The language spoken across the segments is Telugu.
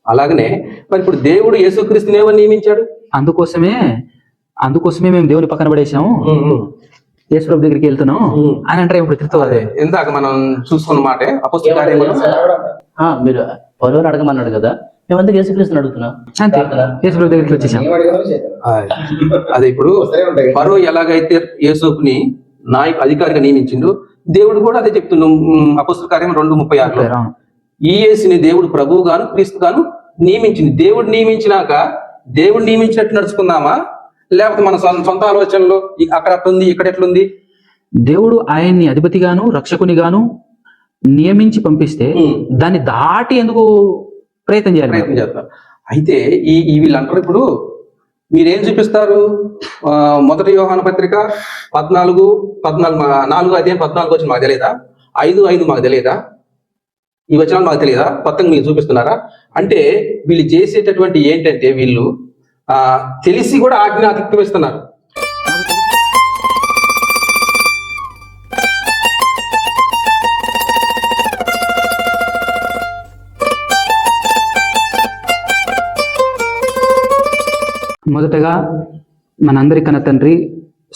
అలాగనే మరి ఇప్పుడు దేవుడు యేసుక్రీస్తుని ఏమని నియమించాడు? అందుకోసమే మేము దేవుని పక్కన పడేసాము, యేసుప్రభు దగ్గరికి వెళ్తున్నాం అని అంటారు. ఇప్పుడు త్రిత్వం అదే ఇందాక మనం చూసుకున్న మాటే అపోస్తలుల కార్యములు. మీరు పౌలుని అడగమన్నాడు కదా, మేము అందుకు యేసుక్రీస్తుని అడుగుతున్నాం, అంతే. యేసుప్రభు దగ్గరికి వచ్చేసాం. అదే ఇప్పుడు ఫరో ఎలాగైతే యేసుని అధికారిగా నియమించిండు, దేవుడు కూడా అదే చెప్తున్నాం అపోస్తలుల కార్యం 2:36. ఈ యేసుని దేవుడు ప్రభువు గాను క్రీస్తు గాను నియమించింది. దేవుడు నియమించినాక దేవుడు నియమించినట్టు నడుచుకుందామా, లేకపోతే మన సొంత ఆలోచనలు అక్కడ అట్లుంది ఇక్కడ ఎట్లుంది? దేవుడు ఆయన్ని అధిపతిగాను రక్షకునిగాను నియమించి పంపిస్తే దాన్ని దాటి ఎందుకు ప్రయత్నం చేస్తారు? అయితే ఈ వీళ్ళు అంటారు, ఇప్పుడు మీరేం చూపిస్తారు? 1 యోహాను పత్రిక 14 అధ్యాయం 14 వచ్చిన మాకు తెలియదా? 5:5 మాకు తెలియదా? ఈ వచనాలు మాకు తెలియదా? కొత్తగా మీరు చూపిస్తున్నారా? అంటే వీళ్ళు చేసేటటువంటి ఏంటంటే వీళ్ళు తెలిసి కూడా ఆజ్ఞ అతిక్రమిస్తున్నారు. మొదటగా మనందరి కన్న తండ్రి,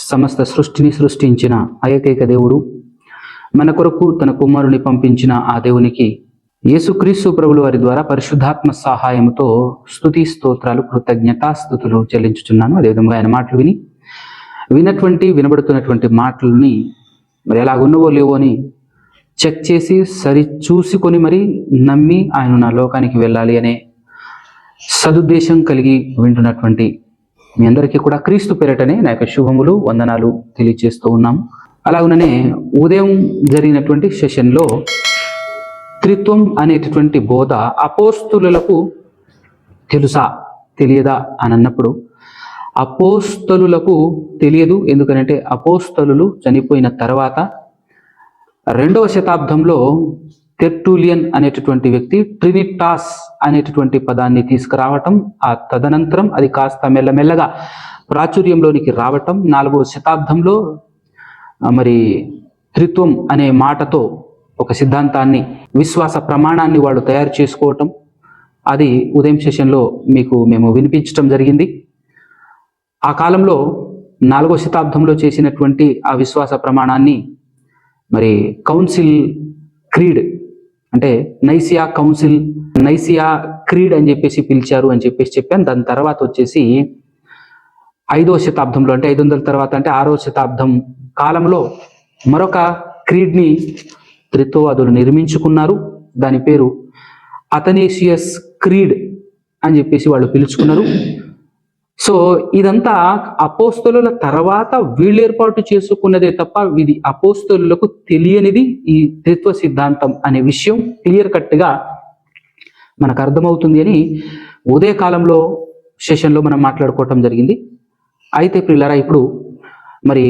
సమస్త సృష్టిని సృష్టించిన ఏకైక దేవుడు, మన కొరకు తన కుమారుని పంపించిన ఆ దేవునికి యేసుక్రీస్తు ప్రభుల వారి ద్వారా పరిశుద్ధాత్మ సహాయంతో స్తుతి స్తోత్రాలు కృతజ్ఞతాస్తుతులు చెల్లించుచున్నాను. అదేవిధంగా ఆయన మాటలు వినబడుతున్నటువంటి మాటలని మరి ఎలా ఉన్నవో లేవో అని చెక్ చేసి సరి చూసుకొని మరి నమ్మి ఆయన నా లోకానికి వెళ్ళాలి అనే సదుద్దేశం కలిగి వింటున్నటువంటి మీ అందరికీ కూడా క్రీస్తు పేరటనే నా యొక్క శుభములు వందనాలు తెలియజేస్తూ ఉన్నాము. అలాగనే ఉదయం జరిగినటువంటి సెషన్లో త్రిత్వం అనేటటువంటి బోధ అపోస్తులకు తెలుసా తెలియదా అని అన్నప్పుడు, అపోస్తలులకు తెలియదు. ఎందుకనంటే అపోస్తలు చనిపోయిన తర్వాత 2వ శతాబ్దంలో టెర్టులియన్ అనేటటువంటి వ్యక్తి ట్రినిటాస్ అనేటటువంటి పదాన్ని తీసుకురావటం, ఆ తదనంతరం అది కాస్త మెల్లమెల్లగా ప్రాచుర్యంలోనికి రావటం, 4వ శతాబ్దంలో మరి త్రిత్వం అనే మాటతో ఒక సిద్ధాంతాన్ని, విశ్వాస ప్రమాణాన్ని వాళ్ళు తయారు చేసుకోవటం, అది ఉదయం సెషన్లో మేము వినిపించటం జరిగింది. ఆ కాలంలో 4వ శతాబ్దంలో చేసినటువంటి ఆ విశ్వాస ప్రమాణాన్ని మరి కౌన్సిల్ క్రీడ్ అంటే నైసియా కౌన్సిల్, నైసియా క్రీడ్ అని చెప్పేసి పిలిచారు అని చెప్పాను. దాని తర్వాత వచ్చేసి 5వ శతాబ్దంలో అంటే 500 తర్వాత అంటే 6వ శతాబ్దం కాలంలో మరొక క్రీడ్ని త్రిత్వవాదులు నిర్మించుకున్నారు. దాని పేరు అథనేసియస్ క్రీడ్ అని చెప్పేసి వాళ్ళు పిలుచుకున్నారు. సో ఇదంతా అపోస్తలుల తర్వాత వీళ్ళు ఏర్పాటు చేసుకున్నదే తప్ప ఇది అపోస్తలులకు తెలియనిది ఈ త్రిత్వ సిద్ధాంతం అనే విషయం క్లియర్ కట్గా మనకు అర్థమవుతుంది అని ఉదయకాలంలో సెషన్లో మనం మాట్లాడుకోవటం జరిగింది. అయితే ప్రియులారా, ఇప్పుడు మరి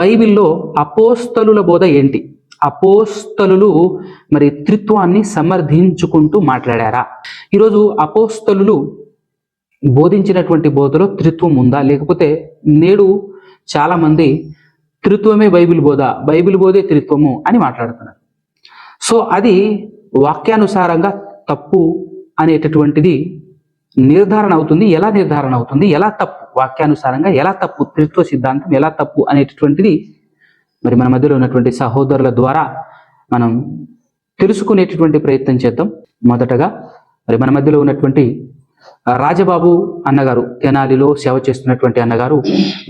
బైబిల్లో అపోస్తలుల బోధ ఏంటి? అపోస్తలులు మరి త్రిత్వాన్ని సమర్థించుకుంటూ మాట్లాడారా? ఈరోజు అపోస్తలులు బోధించినటువంటి బోధలో త్రిత్వం ఉందా? లేకపోతే నేడు చాలా మంది త్రిత్వమే బైబిల్ బోధే త్రిత్వము అని మాట్లాడుతున్నారు. సో అది వాక్యానుసారంగా తప్పు అనేటటువంటిది నిర్ధారణ అవుతుంది. ఎలా నిర్ధారణ అవుతుంది? ఎలా తప్పు? వాక్యానుసారంగా ఎలా తప్పు? త్రిత్వ సిద్ధాంతం ఎలా తప్పు అనేటటువంటిది మరి మన మధ్యలో ఉన్నటువంటి సహోదరుల ద్వారా మనం తెలుసుకునేటటువంటి ప్రయత్నం చేద్దాం. మొదటగా మరి మన మధ్యలో ఉన్నటువంటి రాజబాబు అన్నగారు, తెనాలిలో సేవ చేస్తున్నటువంటి అన్నగారు,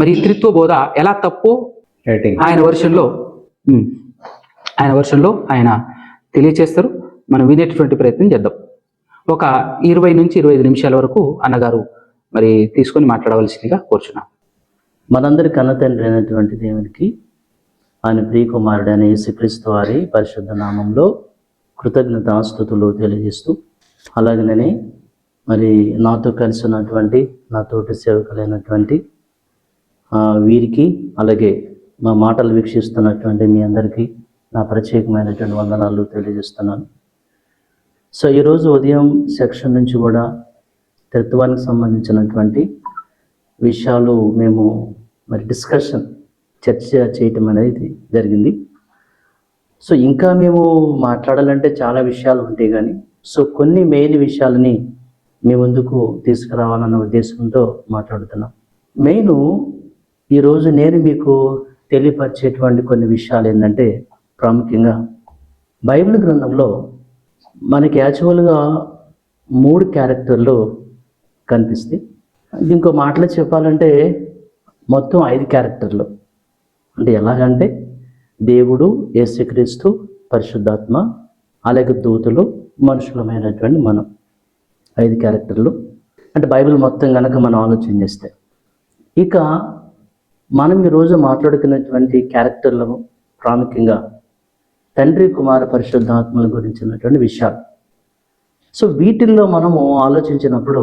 మరి త్రిత్వ బోధ ఎలా తప్పో ఆయన వర్షన్లో ఆయన తెలియచేస్తారు. మనం వినేటటువంటి ప్రయత్నం చేద్దాం. ఒక 20 నుంచి 25 నిమిషాల వరకు అన్నగారు మరి తీసుకొని మాట్లాడవలసిందిగా కోరుచున్నాం. మనందరి కన్నతండ్రి అయినటువంటి దేవునికి, ఆయన ప్రియకుమారుడైన యేసుక్రీస్తు వారి పరిశుద్ధ నామంలో కృతజ్ఞతాస్తుతులు తెలియజేస్తూ, అలాగనే మరి నాతో కలిసి ఉన్నటువంటి నా తోటి సేవకులైనటువంటి వీరికి, అలాగే మా మాటలు వీక్షిస్తున్నటువంటి మీ అందరికీ నా ప్రత్యేకమైనటువంటి వందనాలు తెలియజేస్తున్నాను. సో ఈరోజు ఉదయం సెక్షన్ నుంచి కూడా త్రిత్వానికి సంబంధించినటువంటి విషయాలు మేము మరి చర్చ చేయటం అనేది జరిగింది. సో ఇంకా మేము మాట్లాడాలంటే చాలా విషయాలు ఉంటాయి, కానీ సో కొన్ని మెయిన్ విషయాలని మీ ముందుకు తీసుకురావాలన్న ఉద్దేశంతో మాట్లాడుతున్నాం. మెయిన్ ఈరోజు నేను మీకు తెలియపరిచేటువంటి కొన్ని విషయాలు ఏంటంటే, ప్రాముఖ్యంగా బైబిల్ గ్రంథంలో మనకి యాక్చువల్గా 3 క్యారెక్టర్లు కనిపిస్తాయి. ఇంకో మాటలో చెప్పాలంటే మొత్తం 5 క్యారెక్టర్లు. అంటే ఎలాగంటే దేవుడు, యేసుక్రీస్తు, పరిశుద్ధాత్మ, అలాగే దూతలు, మనుషులమైనటువంటి మనం, 5 క్యారెక్టర్లు. అంటే బైబిల్ మొత్తం కనుక మనం ఆలోచన చేస్తే, ఇక మనం ఈరోజు మాట్లాడుకున్నటువంటి క్యారెక్టర్లను ప్రాముఖ్యంగా తండ్రి, కుమార, పరిశుద్ధాత్మల గురించినటువంటి విషయాలు. సో వీటిల్లో మనము ఆలోచించినప్పుడు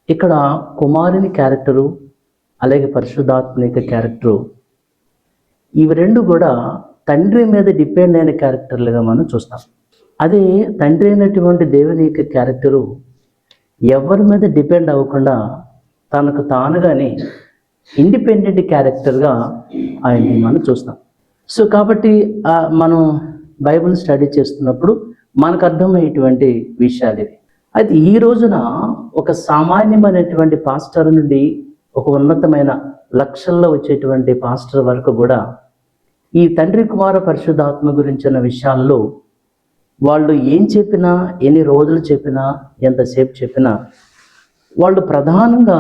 ఇక్కడ కుమారుని క్యారెక్టరు అలాగే పరిశుద్ధాత్మ యొక్క క్యారెక్టరు, ఇవి 2 కూడా తండ్రి మీద డిపెండ్ అయిన క్యారెక్టర్లుగా మనం చూస్తాం. అదే తండ్రి అయినటువంటి దేవుని యొక్క క్యారెక్టరు ఎవరి మీద డిపెండ్ అవ్వకుండా తనకు తానుగానే ఇండిపెండెంట్ క్యారెక్టర్గా ఆయన్ని మనం చూస్తాం. సో కాబట్టి మనం బైబిల్ స్టడీ చేస్తున్నప్పుడు మనకు అర్థమయ్యేటువంటి విషయాలు ఇవి. అయితే ఈ రోజున ఒక సామాన్యమైనటువంటి పాస్టర్ నుండి ఒక ఉన్నతమైన లక్షల్లో వచ్చేటువంటి పాస్టర్ వరకు కూడా ఈ తండ్రి, కుమార, పరిశుద్ధాత్మ గురించిన విషయాల్లో వాళ్ళు ఏం చెప్పినా, ఎన్ని రోజులు చెప్పినా, ఎంతసేపు చెప్పినా, వాళ్ళు ప్రధానంగా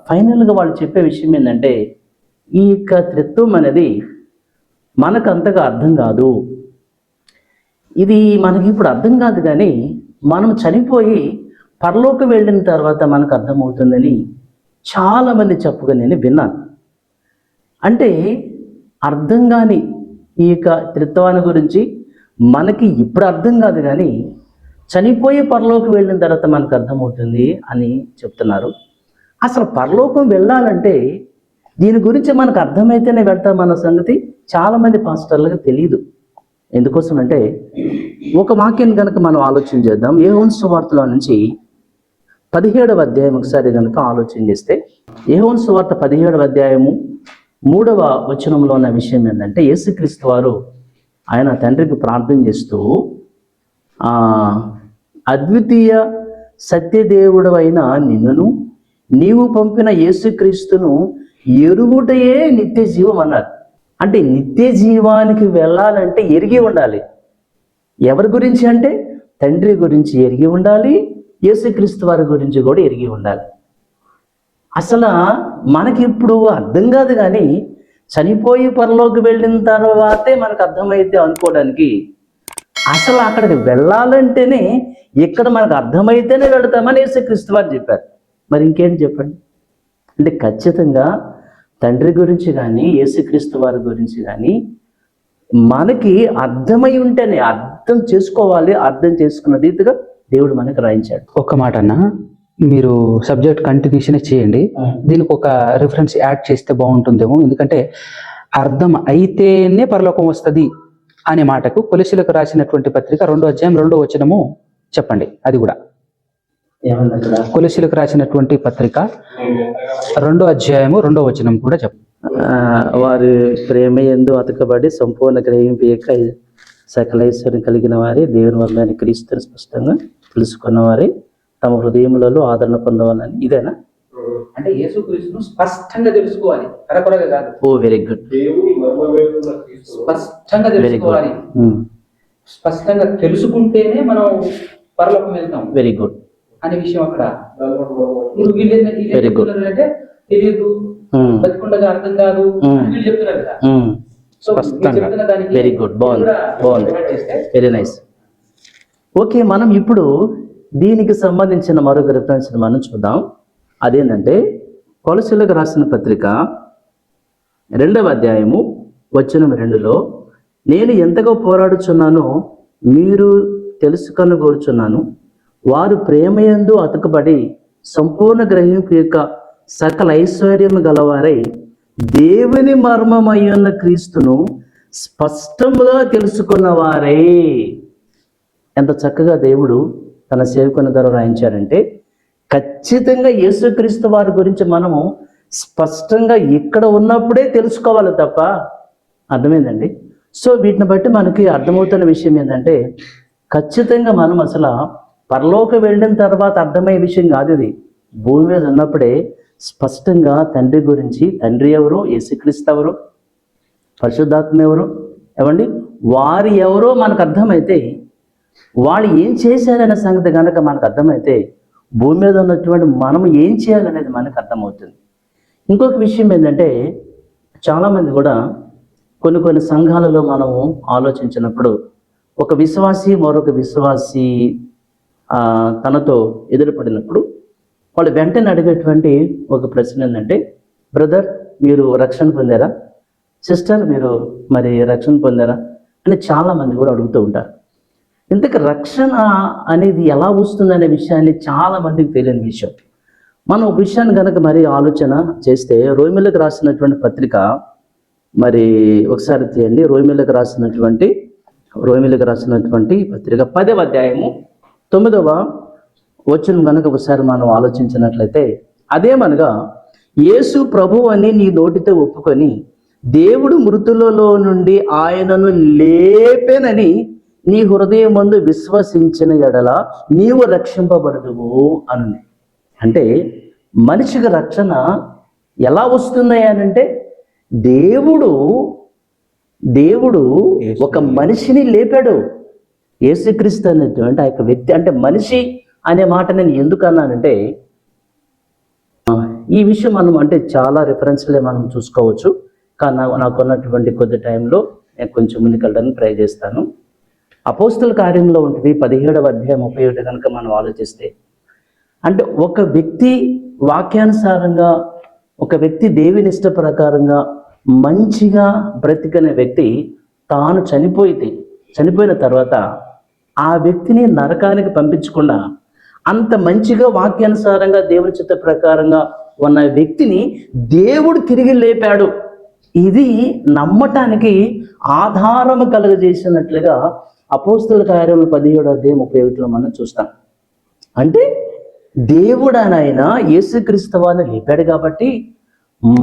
ఫైనల్గా వాళ్ళు చెప్పే విషయం ఏంటంటే, ఈ యొక్క త్రిత్వం అనేది మనకు అంతగా అర్థం కాదు, ఇది మనకి ఇప్పుడు అర్థం కాదు, కానీ మనం చనిపోయి పరలోకం వెళ్ళిన తర్వాత మనకు అర్థమవుతుందని చాలామంది చెప్పుకొని నేను విన్నాను. అంటే అర్థం కాని ఈ యొక్క త్రిత్వాన్ని గురించి మనకి ఇప్పుడు అర్థం కాదు, కానీ చనిపోయి పరలోకం వెళ్ళిన తర్వాత మనకు అర్థమవుతుంది అని చెప్తున్నారు. అసలు పరలోకం వెళ్ళాలంటే దీని గురించి మనకు అర్థమైతేనే వెళ్తామన్న సంగతి చాలామంది పాస్టర్లకు తెలియదు. ఎందుకోసం అంటే ఒక వాక్యం కనుక మనం ఆలోచన చేద్దాం. యోహాను సువార్తలో నుంచి 17వ అధ్యాయం ఒకసారి కనుక ఆలోచన చేస్తే, యోహాను సువార్త 17వ అధ్యాయము 3వ వచనంలో ఉన్న విషయం ఏంటంటే, యేసుక్రీస్తు వారు ఆయన తండ్రికి ప్రార్థన చేస్తూ అద్వితీయ సత్యదేవుడు అయిన నిన్నును నీవు పంపిన యేసుక్రీస్తును ఎరుగుటయే నిత్య జీవం అన్నారు. అంటే నిత్య జీవానికి వెళ్ళాలంటే ఎరిగి ఉండాలి. ఎవరి గురించి అంటే తండ్రి గురించి ఎరిగి ఉండాలి, యేసుక్రీస్తు వారి గురించి కూడా ఎరిగి ఉండాలి. అసలు మనకి ఇప్పుడు అర్థం కాదు, కానీ చనిపోయి పరలోకి వెళ్ళిన తర్వాతే మనకు అర్థమైతే అనుకోవడానికి, అసలు అక్కడికి వెళ్ళాలంటేనే ఇక్కడ మనకు అర్థమైతేనే వెళతామని యేసుక్రీస్తు వారు చెప్పారు. మరి ఇంకేంటి చెప్పండి? అంటే ఖచ్చితంగా తండ్రి గురించి కానీ యేసుక్రీస్తు వారి గురించి కానీ మనకి అర్థమై ఉంటేనే, అర్థం చేసుకోవాలి, అర్థం చేసుకున్న రీతిగా దేవుడు మనకు రాయించాడు. ఒక్క మాట అన్న, మీరు సబ్జెక్ట్ కంటిన్యూషన్ చేయండి, దీనికి ఒక రిఫరెన్స్ యాడ్ చేస్తే బాగుంటుందేమో. ఎందుకంటే అర్థం అయితేనే పరలోకం వస్తుంది అనే మాటకు కొలస్సీలకు రాసినటువంటి పత్రిక 2వ అధ్యాయం 2వ వచనము చెప్పండి. అది కూడా కొలస్సీలకు రాసినటువంటి పత్రిక 2వ అధ్యాయము 2వ వచనం కూడా చెప్పండి. వారి ప్రేమ యందు అతకబడి సంపూర్ణ గ్రహింపు యొక్క సకలైశ్వర్యం కలిగిన వారి దేవుని వల్ల క్రీస్తుని స్పష్టంగా తెలుసుకున్న వారి తమ హృదయములలో ఆదరణ పొందవాలని. ఇదేనా? అంటే యేసుక్రీస్తును స్పష్టంగా తెలుసుకోవాలి, కరకొరగా కాదు. ఓ వెరీ గుడ్. స్పష్టంగా తెలుసుకోవాలి. స్పష్టంగా తెలుసుకుంటేనే మనం పరలోకం వెళ్తాం. వెరీ గుడ్ అనే విషయం అక్కడ. Very good. అంటే తెలియదు, బతికుండగా అర్థం కాదు వీళ్ళు చెప్తున్నారు కదా. వెరీ గుడ్, బాగుంది, వెరీ నైస్. ఓకే, మనం ఇప్పుడు దీనికి సంబంధించిన మరొక రిఫరెన్స్ మనం చూద్దాం. అదేంటంటే కొలస్సీలకు రాసిన పత్రిక 2వ అధ్యాయము వచనం 2లో, నేను ఎంతగా పోరాడుచున్నానో మీరు తెలుసుకొనగోరుచున్నాను, వారు ప్రేమయందు అతకబడి సంపూర్ణ గ్రహింపు యొక్క సకల ఐశ్వర్యం గలవారై దేవుని మర్మమయ్యున్న క్రీస్తును స్పష్టంగా తెలుసుకున్నవారే. ఎంత చక్కగా దేవుడు తన సేవకుని ద్వారా రాయించారంటే, ఖచ్చితంగా యేసుక్రీస్తు వారి గురించి మనము స్పష్టంగా ఇక్కడ ఉన్నప్పుడే తెలుసుకోవాలి తప్ప. అర్థమైందండి? సో వీటిని బట్టి మనకి అర్థమవుతున్న విషయం ఏంటంటే, ఖచ్చితంగా మనం అసలు పరలోకం వెళ్ళిన తర్వాత అర్థమయ్యే విషయం కాదు ఇది. భూమి మీద ఉన్నప్పుడే స్పష్టంగా తండ్రి గురించి, తండ్రి ఎవరు, యేసుక్రీస్తు ఎవరు, పరిశుద్ధాత్మ ఎవరు, ఏమండి వారు ఎవరో మనకు అర్థమైతే, వాళ్ళు ఏం చేశారనే సంగతి కనుక మనకు అర్థమైతే, భూమి మీద ఉన్నటువంటి మనం ఏం చేయాలనేది మనకు అర్థమవుతుంది. ఇంకొక విషయం ఏంటంటే, చాలామంది కూడా కొన్ని సంఘాలలో మనము ఆలోచించినప్పుడు, ఒక విశ్వాసి మరొక విశ్వాసి తనతో ఎదురుపడినప్పుడు వాళ్ళు వెంటనే అడిగేటువంటి ఒక ప్రశ్న ఏంటంటే, బ్రదర్ మీరు రక్షణ పొందారా, సిస్టర్ మీరు మరి రక్షణ పొందారా అని చాలామంది కూడా అడుగుతూ ఉంటారు. ఇంతకు రక్షణ అనేది ఎలా వస్తుంది అనే విషయాన్ని చాలామందికి తెలియని విషయం. మనం ఒక విషయాన్ని కనుక మరి ఆలోచన చేస్తే, రోమిలకు రాసినటువంటి పత్రిక మరి ఒకసారి తీయండి. రోమిలకు రాసినటువంటి పత్రిక 10వ అధ్యాయము 9వ వచనం కనుక ఒకసారి మనం ఆలోచించినట్లయితే, అదేమనగా యేసు ప్రభువు అని నీ నోటితో ఒప్పుకొని దేవుడు మృతులలో నుండి ఆయనను లేపెనని నీ హృదయమందు విశ్వసించిన ఎడల నీవు రక్షింపబడదువు అని. అంటే మనిషికి రక్షణ ఎలా వస్తుంది అనంటే, దేవుడు ఒక మనిషిని లేపాడు. యేసుక్రీస్తు అనేటువంటి ఆ యొక్క వ్యక్తి, అంటే మనిషి అనే మాట నేను ఎందుకు అన్నానంటే, ఈ విషయం మనం అంటే చాలా రిఫరెన్స్లే మనం చూసుకోవచ్చు. కానీ నాకు ఉన్నటువంటి కొద్ది టైంలో నేను కొంచెం ముందుకెళ్ళడానికి ట్రై చేస్తాను. అపోస్తుల కార్యంలో ఉంటుంది 17వ అధ్యాయం 31 కనుక మనం ఆలోచిస్తే, అంటే ఒక వ్యక్తి వాక్యానుసారంగా, ఒక వ్యక్తి దేవుని ఇష్ట ప్రకారంగా మంచిగా బ్రతికనే వ్యక్తి తాను చనిపోయిన తర్వాత ఆ వ్యక్తిని నరకానికి పంపించకుండా అంత మంచిగా వాక్యానుసారంగా దేవుని చిత్త ప్రకారంగా ఉన్న వ్యక్తిని దేవుడు తిరిగి లేపాడు. ఇది నమ్మటానికి ఆధారము కలుగజేసినట్లుగా అపోస్తుల కార్యములు 17వ అధ్యాయం 31 మనం చూస్తాం. అంటే దేవుడు ఆయన యేసుక్రీస్తు వారిని లేపాడు కాబట్టి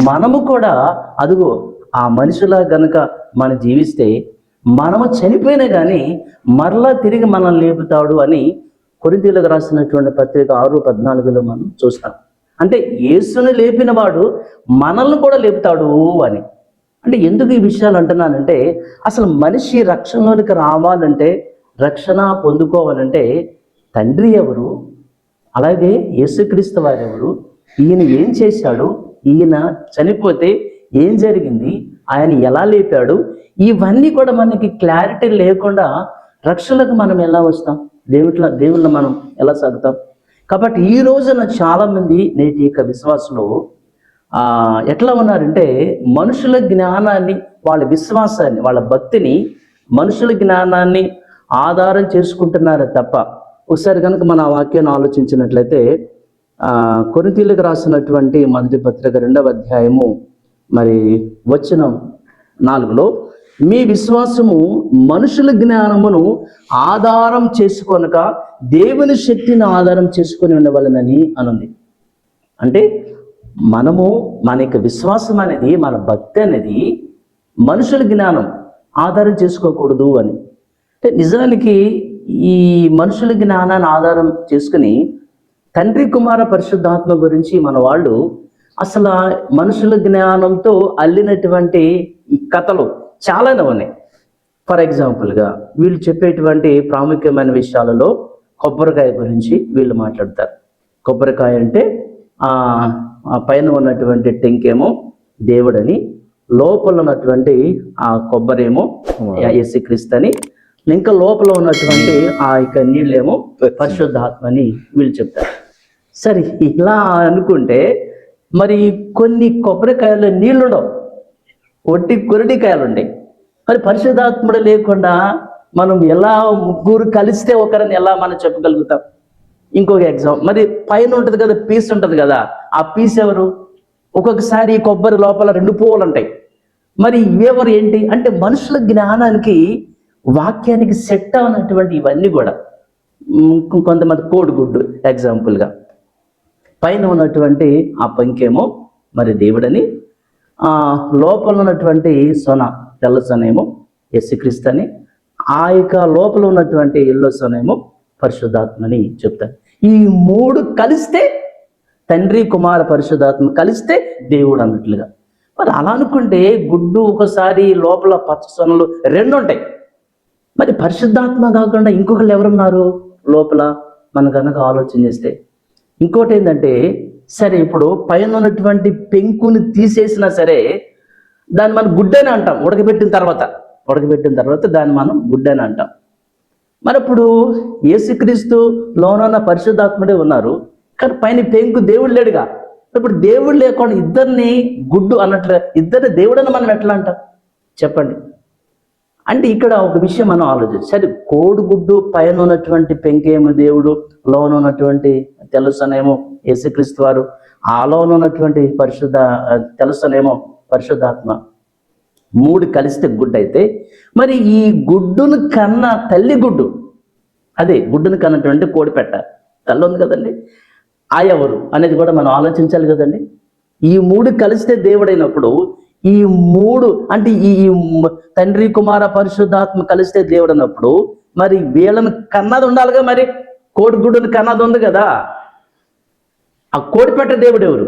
మనము కూడా అదిగో ఆ మనిషిలా గనుక మనం జీవిస్తే మనము చనిపోయినా కానీ మరలా తిరిగి మనం లేపుతాడు అని కొరింథీయులకు రాసినటువంటి పత్రిక 6:14 మనం చూస్తాం. అంటే యేసుని లేపిన వాడు మనల్ని కూడా లేపుతాడు అని. అంటే ఎందుకు ఈ విషయాలు అంటున్నానంటే, అసలు మనిషి రక్షణలోనికి రావాలంటే, రక్షణ పొందుకోవాలంటే తండ్రి ఎవరు, అలాగే యేసుక్రీస్తు వారు ఎవరు, ఈయన ఏం చేశాడు, ఈయన చనిపోతే ఏం జరిగింది, ఆయన ఎలా లేపాడు, ఇవన్నీ కూడా మనకి క్లారిటీ లేకుండా రక్షణకు మనం ఎలా వస్తాం, దేవుళ్ళ మనం ఎలా సాగుతాం. కాబట్టి ఈ రోజున చాలామంది నేటి యొక్క విశ్వాసంలో ఎట్లా ఉన్నారంటే, మనుషుల జ్ఞానాన్ని, వాళ్ళ విశ్వాసాన్ని, వాళ్ళ భక్తిని మనుషుల జ్ఞానాన్ని ఆధారం చేసుకుంటున్నారే తప్ప, ఒకసారి కనుక మన ఆ వాక్యాన్ని ఆలోచించినట్లయితే, కొరింథీయులకు రాసినటువంటి మొదటి పత్రిక 2వ అధ్యాయము మరి వచనం 4లో, మీ విశ్వాసము మనుషుల జ్ఞానమును ఆధారం చేసుకొనక దేవుని శక్తిని ఆధారం చేసుకొని ఉండవలనని అనుంది. అంటే మనము మన యొక్క విశ్వాసం అనేది, మన భక్తి అనేది మనుషుల జ్ఞానం ఆధారం చేసుకోకూడదు అని. అంటే నిజానికి ఈ మనుషుల జ్ఞానాన్ని ఆధారం చేసుకుని తండ్రి కుమార పరిశుద్ధాత్మ గురించి మన వాళ్ళు అసలు మనుషుల జ్ఞానంతో అల్లినటువంటి ఈ కథలు చాలానే ఉన్నాయి. ఫర్ ఎగ్జాంపుల్గా వీళ్ళు చెప్పేటువంటి ప్రాముఖ్యమైన విషయాలలో కొబ్బరికాయ గురించి వీళ్ళు మాట్లాడతారు. కొబ్బరికాయ అంటే ఆ పైన ఉన్నటువంటి టెంకేమో దేవుడని, లోపల ఉన్నటువంటి ఆ కొబ్బరేమో యేసుక్రీస్తు అని, ఇంకా లోపల ఉన్నటువంటి ఆ యొక్క నీళ్ళేమో పరిశుద్ధాత్మని వీళ్ళు చెప్తారు. సరే, ఇలా అనుకుంటే మరి కొన్ని కొబ్బరికాయల్లో నీళ్ళుండవు, ఒట్టి కొరటికాయలు ఉంటాయి. మరి పరిశుద్ధాత్ముడు లేకుండా మనం ఎలా ముగ్గురు కలిస్తే ఒకరిని ఎలా మనం చెప్పగలుగుతాం? ఇంకొక ఎగ్జాంపుల్, మరి పైన ఉంటుంది కదా పీస్ ఉంటుంది కదా, ఆ పీస్ ఎవరు? ఒక్కొక్కసారి కొబ్బరి లోపల 2 పువ్వులు ఉంటాయి. మరి ఇవేవరు ఏంటి అంటే, మనుషుల జ్ఞానానికి, వాక్యానికి సెట్ అవునటువంటి ఇవన్నీ కూడా. కొంతమంది కోడిగుడ్డు ఎగ్జాంపుల్గా, పైన ఉన్నటువంటి ఆ పంకేమో మరి దేవుడని, లోపల ఉన్నటువంటి సొన, తెల్ల సొనేమో యేసుక్రీస్తు అని, ఆ యొక్క లోపల ఉన్నటువంటి ఎల్లో సొనేమో పరిశుద్ధాత్మని చెప్తారు. ఈ మూడు కలిస్తే తండ్రి కుమార పరిశుద్ధాత్మ కలిస్తే దేవుడు అన్నట్లుగా. మరి అలా అనుకుంటే గుడ్డు ఒకసారి లోపల పచ్చసొనలు రెండు ఉంటాయి. మరి పరిశుద్ధాత్మ కాకుండా ఇంకొకళ్ళు ఎవరున్నారు లోపల? మనం కనుక ఆలోచన చేస్తే ఇంకోటి ఏంటంటే, సరే ఇప్పుడు పైన ఉన్నటువంటి పెంకుని తీసేసినా సరే దాన్ని మనం గుడ్డని అంటాం. ఉడకబెట్టిన తర్వాత దాన్ని మనం గుడ్డని అంటాం. మరి ఇప్పుడు యేసుక్రీస్తు లోనున్న పరిశుద్ధాత్ముడే ఉన్నారు, కానీ పైన పెంకు దేవుడు లేడుగా. ఇప్పుడు దేవుడు లేకుండా ఇద్దరిని గుడ్డు అన్నట్లు, ఇద్దరిని దేవుడని మనం ఎట్లా అంటాం చెప్పండి? అంటే ఇక్కడ ఒక విషయం మనం ఆలోచించాలి. సరే, కోడిగుడ్డు పైన ఉన్నటువంటి పెంకేమో దేవుడు, లోన ఉన్నటువంటి తెలుసనేమో యేసుక్రీస్తు వారు, ఆలోన ఉన్నటువంటి తెలుసనేమో పరిశుద్ధాత్మ. మూడు కలిస్తే గుడ్డు అయితే, మరి ఈ గుడ్డును కన్న తల్లి గుడ్డు, అదే గుడ్డును కన్నటువంటి కోడిపెట్ట తల్లి ఉంది కదండి, ఆ ఎవరు అనేది కూడా మనం ఆలోచించాలి కదండి. ఈ మూడు కలిస్తే దేవుడైనప్పుడు, ఈ మూడు అంటే ఈ తండ్రి కుమార పరిశుద్ధాత్మ కలిస్తే దేవుడు అన్నప్పుడు, మరి వీళ్ళని కన్నది ఉండాలిగా. మరి కోడిగుడ్డుని కన్నది ఉంది కదా, ఆ కోడిపెట్ట దేవుడు ఎవరు?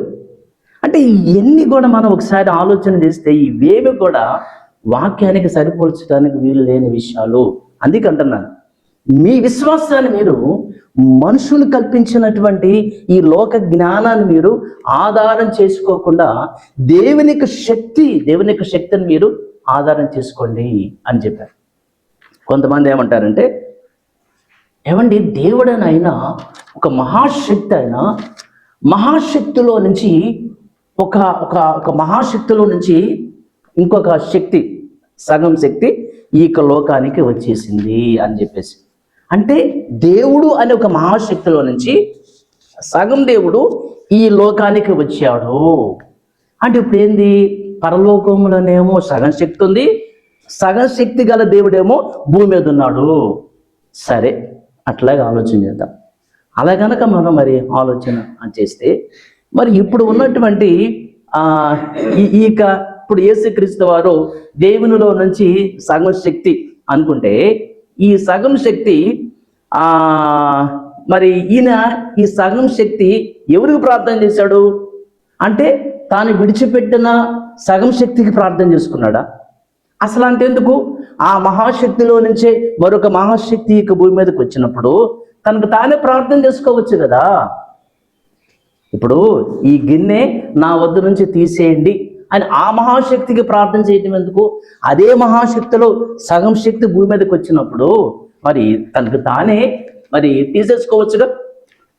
అంటే ఇవన్నీ కూడా మనం ఒకసారి ఆలోచన చేస్తే ఇవేమి కూడా వాక్యానికి సరిపోల్చడానికి వీలు లేని విషయాలు. అందుకే అంటున్నాను, మీ విశ్వాసాన్ని మీరు మనుషులు కల్పించినటువంటి ఈ లోక జ్ఞానాన్ని మీరు ఆధారం చేసుకోకుండా దేవుని యొక్క శక్తిని మీరు ఆధారం చేసుకోండి అని చెప్పారు. కొంతమంది ఏమంటారంటే, ఏమండి దేవుడనైనా ఒక మహాశక్తి అయినా మహాశక్తిలో నుంచి ఒక మహాశక్తిలో నుంచి ఇంకొక శక్తి, సగం శక్తి ఈ లోకానికి వచ్చేసింది అని చెప్పేసి. అంటే దేవుడు అనే ఒక మహాశక్తిలో నుంచి సగం దేవుడు ఈ లోకానికి వచ్చాడు అంటే ఇప్పుడు ఏంది? పరలోకంలోనేమో సగం శక్తి ఉంది, సగం శక్తి గల దేవుడేమో భూమి మీద ఉన్నాడు. సరే, అట్లాగే ఆలోచన చేద్దాం. అలా కనుక మనం మరి ఆలోచన చేస్తే, మరి ఇప్పుడు ఉన్నటువంటి ఇప్పుడు యేసుక్రీస్తు వారు దేవునిలో నుంచి సగం శక్తి అనుకుంటే, ఈ సగం శక్తి మరి ఈయన ఈ సగం శక్తి ఎవరికి ప్రార్థన చేశాడు అంటే, తాను విడిచిపెట్టిన సగం శక్తికి ప్రార్థన చేసుకున్నాడా? అసలు అంతెందుకు, ఆ మహాశక్తిలో నుంచే మరొక మహాశక్తి ఇక భూమి మీదకి వచ్చినప్పుడు తనకు తానే ప్రార్థన చేసుకోవచ్చు కదా. ఇప్పుడు ఈ గిన్నె నా వద్ద నుంచి తీసేయండి అని ఆ మహాశక్తికి ప్రార్థన చేయటం ఎందుకు? అదే మహాశక్తిలో సగం శక్తి భూమి మీదకి వచ్చినప్పుడు మరి తనకు తానే మరి తీసేసుకోవచ్చుగా.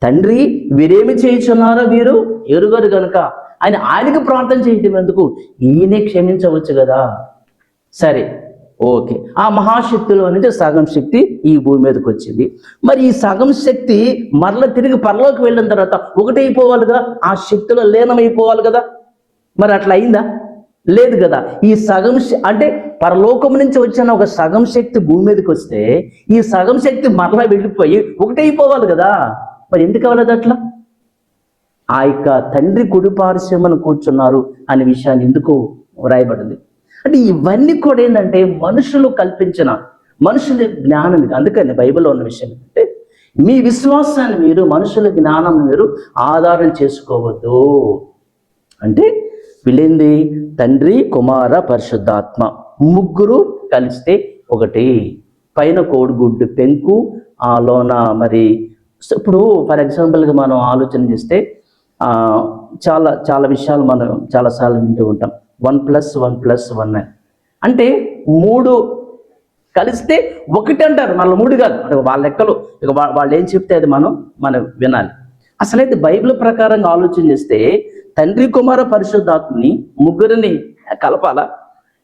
తండ్రి వీరేమి చేయుచున్నారో వీరు ఎరుగరు కనుక ఆయనకి ప్రార్థన చేయటం ఎందుకు? ఈయనే క్షమించవచ్చు కదా. సరే, ఓకే, ఆ మహాశక్తిలో నుంచి సగం శక్తి ఈ భూమి మీదకి వచ్చింది. మరి ఈ సగం శక్తి మరల తిరిగి పరలోకి వెళ్ళిన తర్వాత ఒకటైపోవాలి కదా, ఆ శక్తిలో లీనమైపోవాలి కదా. మరి అట్లా అయిందా? లేదు కదా. ఈ సగం అంటే పరలోకం నుంచి వచ్చిన ఒక సగం శక్తి భూమి మీదకి వస్తే ఈ సగం శక్తి మరలా వెళ్ళిపోయి ఒకటైపోవాలి కదా. మరి ఎందుకు అవ్వలేదు అట్లా? ఆ యొక్క తండ్రి కుడిపార్శ్వమున కూర్చున్నారు అనే విషయాన్ని ఎందుకు వ్రాయబడింది అంటే, ఇవన్నీ కూడా ఏంటంటే మనుషులు కల్పించిన మనుషుల జ్ఞానం ఇది. అందుకని బైబిల్లో ఉన్న విషయం ఏంటంటే, మీ విశ్వాసాన్ని మీరు మనుషుల జ్ఞానం మీరు ఆధారం చేసుకోవద్దు. అంటే వీళ్ళేంది? తండ్రి కుమార పరిశుద్ధాత్మ ముగ్గురు కలిస్తే ఒకటి. పైన కోడిగుడ్డు పెంకు, ఆ లోన మరి ఇప్పుడు ఫర్ ఎగ్జాంపుల్గా మనం ఆలోచన చేస్తే చాలా చాలా విషయాలు మనం చాలాసార్లు వింటూ ఉంటాం. 1+1+1 అంటే 3 కలిస్తే ఒకటి అంటారు, మళ్ళీ 3 కాదు. అంటే వాళ్ళ లెక్కలు ఇక వాళ్ళు ఏం చెప్తే అది మనం వినాలి. అసలైతే బైబిల్ ప్రకారంగా ఆలోచన చేస్తే తండ్రి కుమార పరిశుద్ధాత్మని ముగ్గురిని కలపాలా?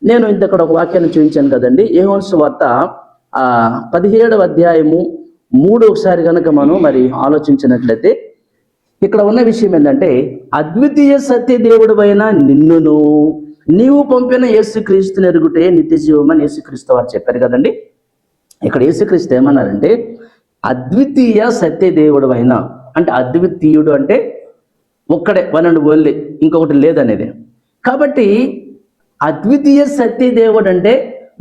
నేను ఇంతక్కడ ఒక వాక్యాన్ని చూపించాను కదండి, యోహాను సువార్త 17వ అధ్యాయము 3 ఒకసారి కనుక మనం మరి ఆలోచించినట్లయితే ఇక్కడ ఉన్న విషయం ఏంటంటే, అద్వితీయ సత్య దేవుడు అయిన నిన్నును నీవు పంపిన యేసుక్రీస్తుని ఎరుగుటే నిత్య జీవమని యేసుక్రీస్తు వారు చెప్పారు కదండి. ఇక్కడ యేసుక్రీస్తు ఏమన్నారంటే, అద్వితీయ సత్య దేవుడు అయిన, అంటే అద్వితీయుడు అంటే ఒక్కడే, వన్ అండ్ ఓన్లీ, ఇంకొకటి లేదనేది. కాబట్టి అద్వితీయ సత్య దేవుడు అంటే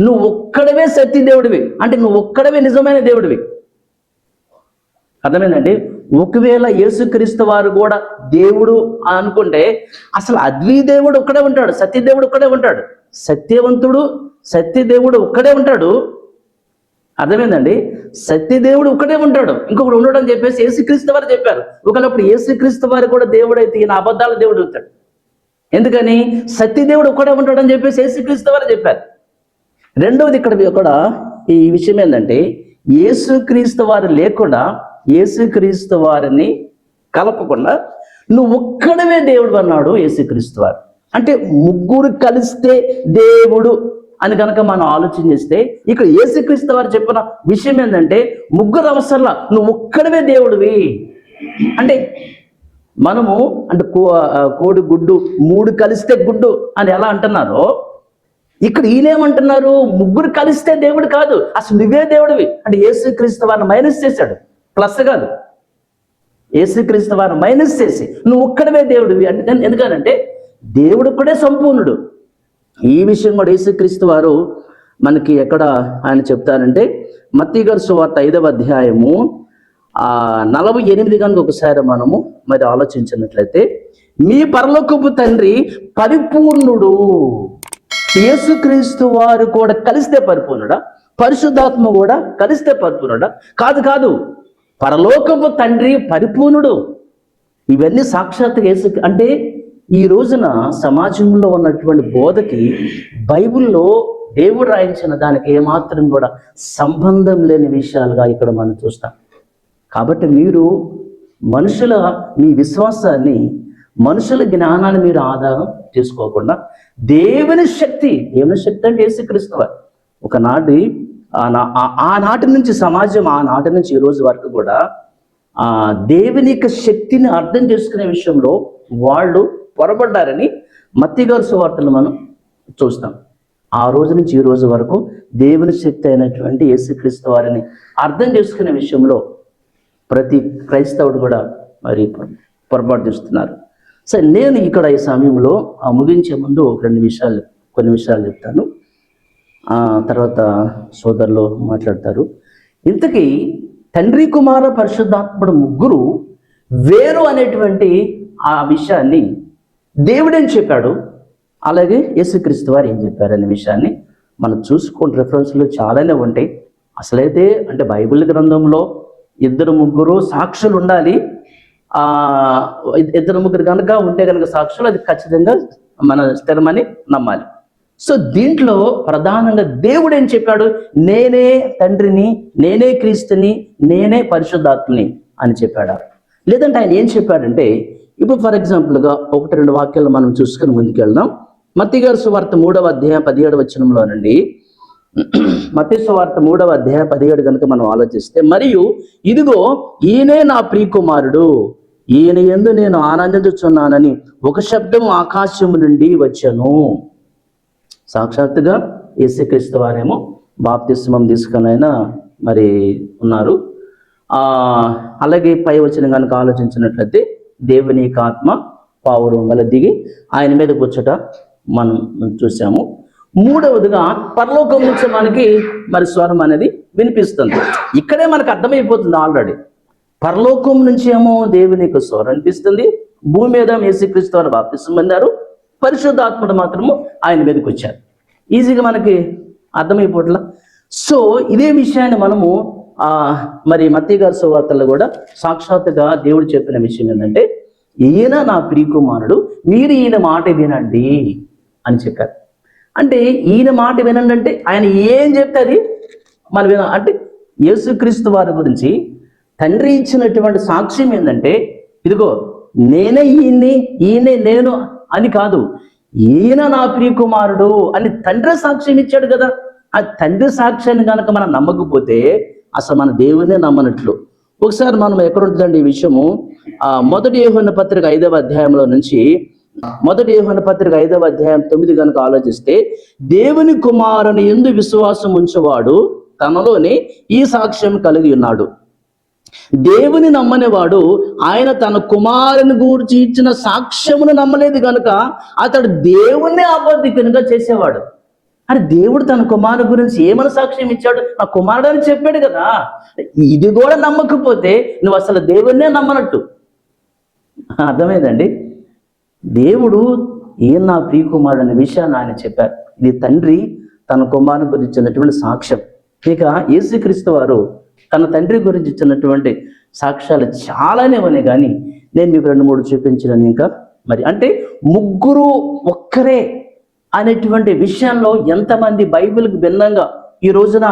నువ్వు ఒక్కడవే సత్య దేవుడివి, అంటే నువ్వు ఒక్కడవే నిజమైన దేవుడివి. అర్థమైందండి? ఒకవేళ యేసుక్రీస్తు వారు కూడా దేవుడు అనుకుంటే అసలు అద్విదేవుడు ఒక్కడే ఉంటాడు, సత్యదేవుడు ఒక్కడే ఉంటాడు, సత్యవంతుడు సత్యదేవుడు ఒక్కడే ఉంటాడు. అర్థమైందండి? సత్యదేవుడు ఒక్కడే ఉంటాడు, ఇంకొకడు ఉండడు అని చెప్పేసి యేసుక్రీస్తు వారు చెప్పారు. ఒకవేళప్పుడు యేసుక్రీస్తు వారు కూడా దేవుడు అయితే ఈయన అబద్ధాల దేవుడు అవుతాడు. ఎందుకని? సత్యదేవుడు ఒక్కడే ఉంటాడు అని చెప్పేసి యేసుక్రీస్తు వారు చెప్పారు. రెండవది ఇక్కడ ఈ విషయం ఏంటంటే, యేసుక్రీస్తు వారు లేకుండా యేసుక్రీస్తు వారిని కలపకుండా నువ్వు ఒక్కడవే దేవుడు అన్నాడు యేసుక్రీస్తు వారు. అంటే ముగ్గురు కలిస్తే దేవుడు అని కనుక మనం ఆలోచన చేస్తే, ఇక్కడ యేసుక్రీస్తు వారు చెప్పిన విషయం ఏంటంటే, ముగ్గురు అవసరంలా, నువ్వు ఒక్కడవే దేవుడివి. అంటే మనము అంటే కోడి గుడ్డు 3 కలిస్తే గుడ్డు అని ఎలా అంటున్నారో, ఇక్కడ ఈయనేమంటున్నారు, ముగ్గురు కలిస్తే దేవుడు కాదు, అసలు నువ్వే దేవుడివి. అంటే యేసుక్రీస్తు వారిని మైనస్ చేశాడు, ప్లస్ కాదు. యేసుక్రీస్తు వారిని మైనస్ చేసి నువ్వు ఒక్కడవే దేవుడివి అంటే, ఎందుకనంటే దేవుడు ఒక్కడే సంపూర్ణుడు. ఈ విషయం కూడా యేసుక్రీస్తు వారు మనకి ఎక్కడ ఆయన చెప్తారంటే, మత్తయి గారి సువార్త 5వ అధ్యాయము 48 కనుక ఒకసారి మనము మరి ఆలోచించినట్లయితే, మీ పరలోకపు తండ్రి పరిపూర్ణుడు. యేసుక్రీస్తు వారు కూడా కలిస్తే పరిపూర్ణుడా? పరిశుద్ధాత్మ కూడా కలిస్తే పరిపూర్ణుడా? కాదు. పరలోకపు తండ్రి పరిపూర్ణుడు. ఇవన్నీ సాక్షాత్తుగా యేసు. అంటే ఈ రోజున సమాజంలో ఉన్నటువంటి బోధకి బైబిల్లో దేవుడు రాయించిన దానికి ఏమాత్రం కూడా సంబంధం లేని విషయాలుగా ఇక్కడ మనం చూస్తాం. కాబట్టి మీరు మీ విశ్వాసాన్ని, మనుషుల జ్ఞానాన్ని మీరు ఆధారం చేసుకోకుండా దేవుని శక్తి అంటే యేసుక్రీస్తు వారు. ఆనాటి నుంచి సమాజం, ఆనాటి నుంచి ఈ రోజు వరకు కూడా దేవుని యొక్క శక్తిని అర్థం చేసుకునే విషయంలో వాళ్ళు పొరబడ్డారని మత్తయి గారి సువార్తలు మనం చూస్తాం. ఆ రోజు నుంచి ఈ రోజు వరకు దేవుని శక్తి అయినటువంటి యేసుక్రీస్తు వారిని అర్థం చేసుకునే విషయంలో ప్రతి క్రైస్తవుడు కూడా మరి పొరపాటు చేస్తున్నారు. సరే, నేను ఇక్కడ ఈ సమయంలో ముగించే ముందు కొన్ని విషయాలు చెప్తాను. తర్వాత సోదరులు మాట్లాడతారు. ఇంతకీ తండ్రి కుమార పరిశుద్ధాత్ముడు ముగ్గురు వేరు అనేటువంటి ఆ విషయాన్ని దేవుడేం చెప్పాడు, అలాగే యేసుక్రీస్తు వారు ఏం చెప్పారు అనే విషయాన్ని మనం చూసుకుని రెఫరెన్స్లు చాలానే ఉంటాయి. అసలైతే అంటే బైబిల్ గ్రంథంలో 2-3 సాక్షులు ఉండాలి. 2-3 కనుక ఉంటే కనుక సాక్షులు, అది ఖచ్చితంగా మన స్థిరమని నమ్మాలి. సో దీంట్లో ప్రధానంగా దేవుడు ఏం చెప్పాడు, నేనే తండ్రిని, నేనే క్రీస్తుని, నేనే పరిశుద్ధాత్మని అని చెప్పాడు. లేదంటే ఆయన ఏం చెప్పాడంటే, ఇప్పుడు ఫర్ ఎగ్జాంపుల్గా 1-2 వాక్యాలు మనం చూసుకుని ముందుకెళ్దాం. మత్తయి గారి సువార్త 3వ అధ్యాయం 17 వచనంలో నుండి, మత్తయి సువార్త 3వ అధ్యాయం 17 కనుక మనం ఆలోచిస్తే, మరియు ఇదిగో ఈయనే నా ప్రియకుమారుడు, ఈయన యందు నేను ఆనందించుచున్నానని ఒక శబ్దం ఆకాశము నుండి వచ్చెను. సాక్షాత్తుగా యేసుక్రీస్తు వారేమో బాప్తిస్మం తీసుకుని అయినా మరి ఉన్నారు. అలాగే పై వచ్చిన కనుక ఆలోచించినట్లయితే, దేవుని యొక్క ఆత్మ పావురంగల దిగి ఆయన మీద కూర్చోట మనం చూసాము. మూడవదిగా పరలోకం నుంచి మనకి మరి స్వరం అనేది వినిపిస్తుంది. ఇక్కడే మనకు అర్థమైపోతుంది ఆల్రెడీ. పరలోకం నుంచి ఏమో దేవుని యొక్క స్వరం అనిపిస్తుంది, భూమి మీద యేసుక్రీస్తు వారు బాప్తిస్మం పొందారు, పరిశుద్ధాత్ముడు మాత్రము ఆయన మీదకి వచ్చారు. ఈజీగా మనకి అర్థమైపోట్లా. సో ఇదే విషయాన్ని మనము మరి మత్తయి గారి సువార్తల్లో కూడా సాక్షాత్తుగా దేవుడు చెప్పిన విషయం ఏంటంటే, ఈయన నా ప్రియకుమారుడు, మీరు ఈయన మాట వినండి అని చెప్పారు. అంటే ఈయన మాట వినండి అంటే ఆయన ఏం చెప్తే అది మనం వినాలి. అంటే యేసుక్రీస్తు వారి గురించి తండ్రి ఇచ్చినటువంటి సాక్ష్యం ఏంటంటే, ఇదిగో నేనే ఈయనే నేను అని కాదు, ఈయన నా ప్రియకుమారుడు అని తండ్రి సాక్ష్యం ఇచ్చాడు కదా. ఆ తండ్రి సాక్ష్యాన్ని కనుక మనం నమ్మకపోతే అసలు మన దేవునే నమ్మనట్లు. ఒకసారి మనం ఎక్కడ ఉంటుందండి ఈ విషయము, 1 యోహాను పత్రిక 5వ అధ్యాయంలో నుంచి 1 యోహాను పత్రిక 5వ అధ్యాయం 9 కనుక ఆలోచిస్తే, దేవుని కుమారుని యందు విశ్వాసం ఉంచేవాడు తనలోనే ఈ సాక్ష్యం కలిగి ఉన్నాడు. దేవుని నమ్మనివాడు ఆయన తన కుమారుని గూర్చి ఇచ్చిన సాక్ష్యమును నమ్మలేదు కనుక అతడు దేవుణ్ణి అబద్ధికునిగా చేసేవాడు. అని దేవుడు తన కుమారుడు గురించి ఏమని సాక్ష్యం ఇచ్చాడు? నా కుమారుడు అని చెప్పాడు కదా. ఇది కూడా నమ్మకపోతే నువ్వు అసలు దేవుడినే నమ్మనట్టు. అర్థమైందండి? దేవుడు ఈయన నా ప్రియ కుమారుడు అనే విషయాన్ని ఆయన చెప్పారు. ఇది తండ్రి తన కుమారుని గురించి ఇచ్చినటువంటి సాక్ష్యం. ఇక యేసుక్రీస్తు వారు తన తండ్రి గురించి ఇచ్చినటువంటి సాక్ష్యాలు చాలానే ఉన్నాయి, కానీ నేను మీకు 2-3 చూపించాను. ఇంకా మరి అంటే ముగ్గురు ఒక్కరే అనేటువంటి విషయంలో ఎంతమంది బైబిల్కి భిన్నంగా ఈ రోజున